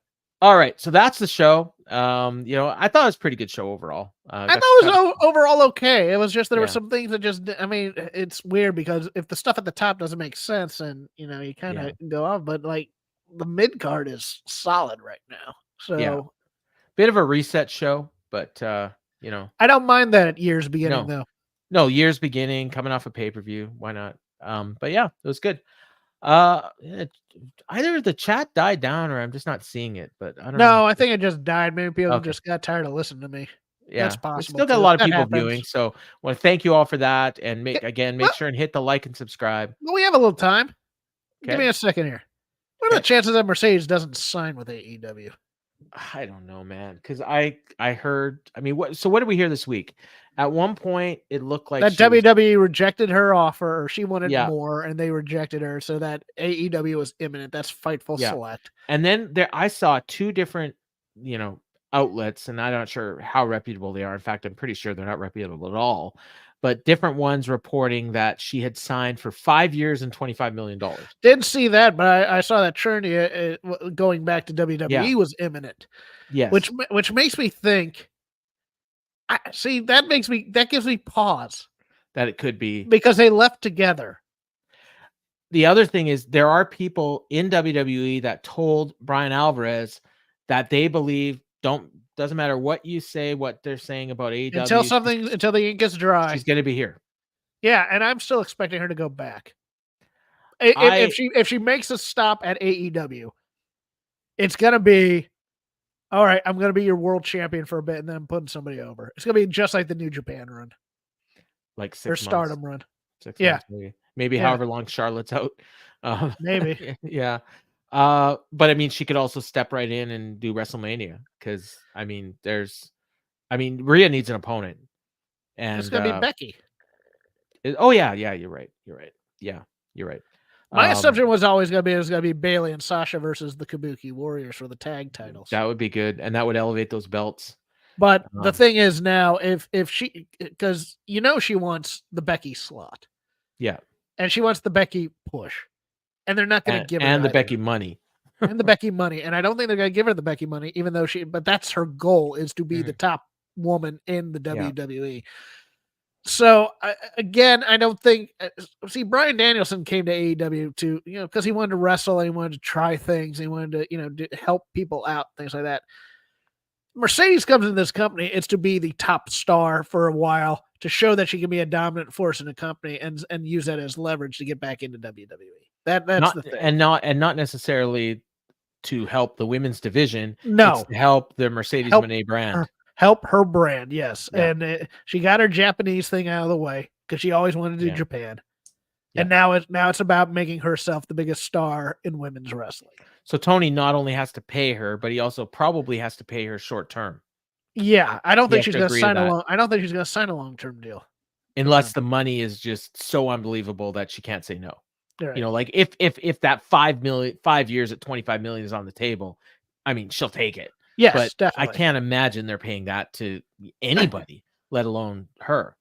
All right, so that's the show. I thought it was a pretty good show overall. I thought it was overall okay. It was just there were some things that just. I mean, it's weird because if the stuff at the top doesn't make sense, and you kind of go off, but like the mid card is solid right now. So, bit of a reset show, but I don't mind that at year's beginning though. No, year's beginning, coming off a pay-per-view. Why not? But yeah, it was good. Either the chat died down or I'm just not seeing it, but I don't know. No, I think it just died. Maybe people just got tired of listening to me. Yeah, that's possible. We still got a lot of people viewing, so I want to thank you all for that. And make sure and hit the like and subscribe. Well, we have a little time. Okay. Give me a second here. What are the chances that Mercedes doesn't sign with AEW? I don't know, man. Because I heard. I mean, what did we hear this week? At one point, it looked like that WWE rejected her offer, or she wanted more, and they rejected her, so that AEW was imminent. That's Fightful Select. And then I saw 2 different, outlets, and I'm not sure how reputable they are. In fact, I'm pretty sure they're not reputable at all. But different ones reporting that she had signed for 5 years and $25 million. Didn't see that, but I saw that Trinity going back to WWE was imminent. Yes, which makes me think. That gives me pause that it could be because they left together. The other thing is there are people in WWE that told Brian Alvarez that they believe doesn't matter what you say, what they're saying about AEW until the ink is dry. She's going to be here. Yeah, and I'm still expecting her to go back. If she makes a stop at AEW, it's going to be. All right, I'm going to be your world champion for a bit, and then I'm putting somebody over. It's going to be just like the New Japan run. Like 6 months. Or Stardom run. 6 months, maybe however long Charlotte's out. Maybe. Yeah. But I mean, she could also step right in and do WrestleMania because, I mean, there's I mean, Rhea needs an opponent, and It's gonna be Becky. oh yeah, you're right. Yeah, you're right. My assumption was always gonna be Bailey and Sasha versus the Kabuki Warriors for the tag titles. That would be good, and that would elevate those belts. But the thing is now, if she, because she wants the Becky slot, yeah, and she wants the Becky push, and they're not going to give her and the Becky money. And the Becky money, and I don't think they're going to give her the Becky money, even though but that's her goal, is to be the top woman in the WWE. So again, I don't think. See, Bryan Danielson came to AEW to because he wanted to wrestle, and he wanted to try things, he wanted to help people out, things like that. Mercedes comes into this company, it's to be the top star for a while, to show that she can be a dominant force in the company and use that as leverage to get back into WWE. That's the thing. And not necessarily to help the women's division. No. It's to help the Mercedes Moné brand. Help her brand, yes. Yeah. And she got her Japanese thing out of the way because she always wanted to do Japan. Yeah. And now it's about making herself the biggest star in women's wrestling. So Tony not only has to pay her, but he also probably has to pay her short term. Yeah, I don't think she's going to sign I don't think she's going to sign a long-term deal, unless the money is just so unbelievable that she can't say no. Right. Like if that 5 years at 25 million is on the table, I mean, she'll take it. Yes, but definitely. I can't imagine they're paying that to anybody, let alone her.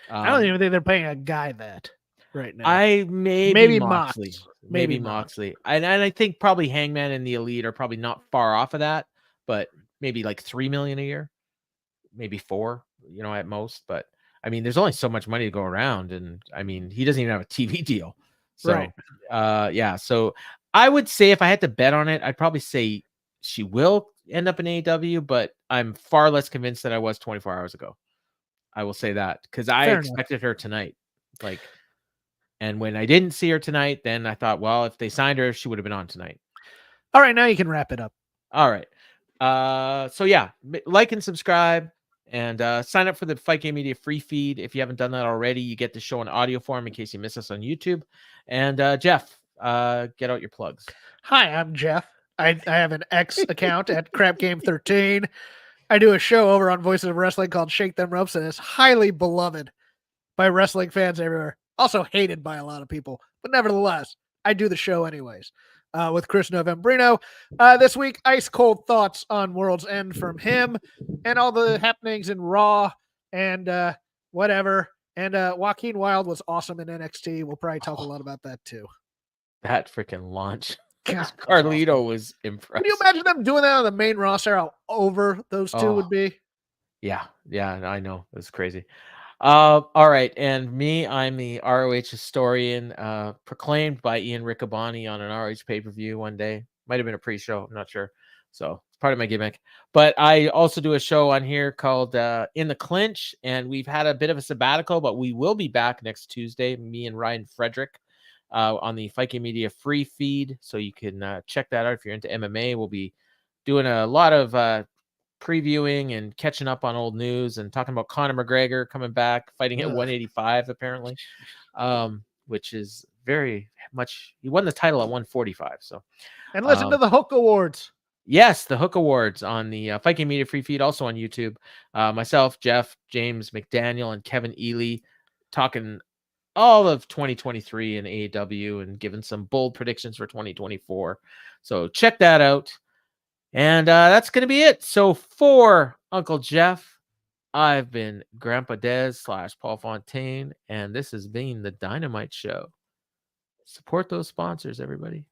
I don't even think they're paying a guy that right now. Maybe Moxley. Maybe Moxley. And I think probably Hangman and the Elite are probably not far off of that, but maybe like $3 million a year, maybe $4 million, at most. But I mean, there's only so much money to go around, and I mean, he doesn't even have a TV deal. So, right. So I would say if I had to bet on it, I'd probably say she will end up in AEW, but I'm far less convinced than I was 24 hours ago. I will say that because I expected her tonight. And when I didn't see her tonight, then I thought, well, if they signed her, she would have been on tonight. All right, now you can wrap it up. All right. So yeah, like and subscribe, and sign up for the Fight Game Media free feed. If you haven't done that already, you get the show in audio form in case you miss us on YouTube. And Jeff, get out your plugs. Hi, I'm Jeff. I have an X account at Crap Game 13. I do a show over on Voices of Wrestling called Shake Them Ropes, and it's highly beloved by wrestling fans everywhere. Also hated by a lot of people, but nevertheless, I do the show anyways. With Chris Novembrino. This week, ice cold thoughts on World's End from him and all the happenings in Raw and whatever. And Joaquin Wilde was awesome in NXT. We'll probably talk a lot about that too. That freaking launch. God, Carlito was impressed. Can you imagine them doing that on the main roster? How over those two would be? Yeah, I know. It was crazy. All right, and me, I'm the ROH historian, proclaimed by Ian Riccaboni on an ROH pay-per-view one day. Might have been a pre-show, I'm not sure. So it's part of my gimmick. But I also do a show on here called In the Clinch, and we've had a bit of a sabbatical, but we will be back next Tuesday, me and Ryan Frederick, on the Fight Game Media free feed. So you can check that out if you're into MMA. We'll be doing a lot of previewing and catching up on old news and talking about Conor McGregor coming back, fighting at 185 apparently, which is very much, he won the title at 145. So, and listen to the Hook Awards. Yes, the Hook Awards on the Fight Game Media free feed, also on YouTube. Myself, Jeff, James McDaniel, and Kevin Ely talking all of 2023 in AEW and giving some bold predictions for 2024. So check that out. And that's going to be it. So for Uncle Jeff, I've been Grandpa Dez / Paul Fontaine, and this has been the Dynamite Show. Support those sponsors, everybody.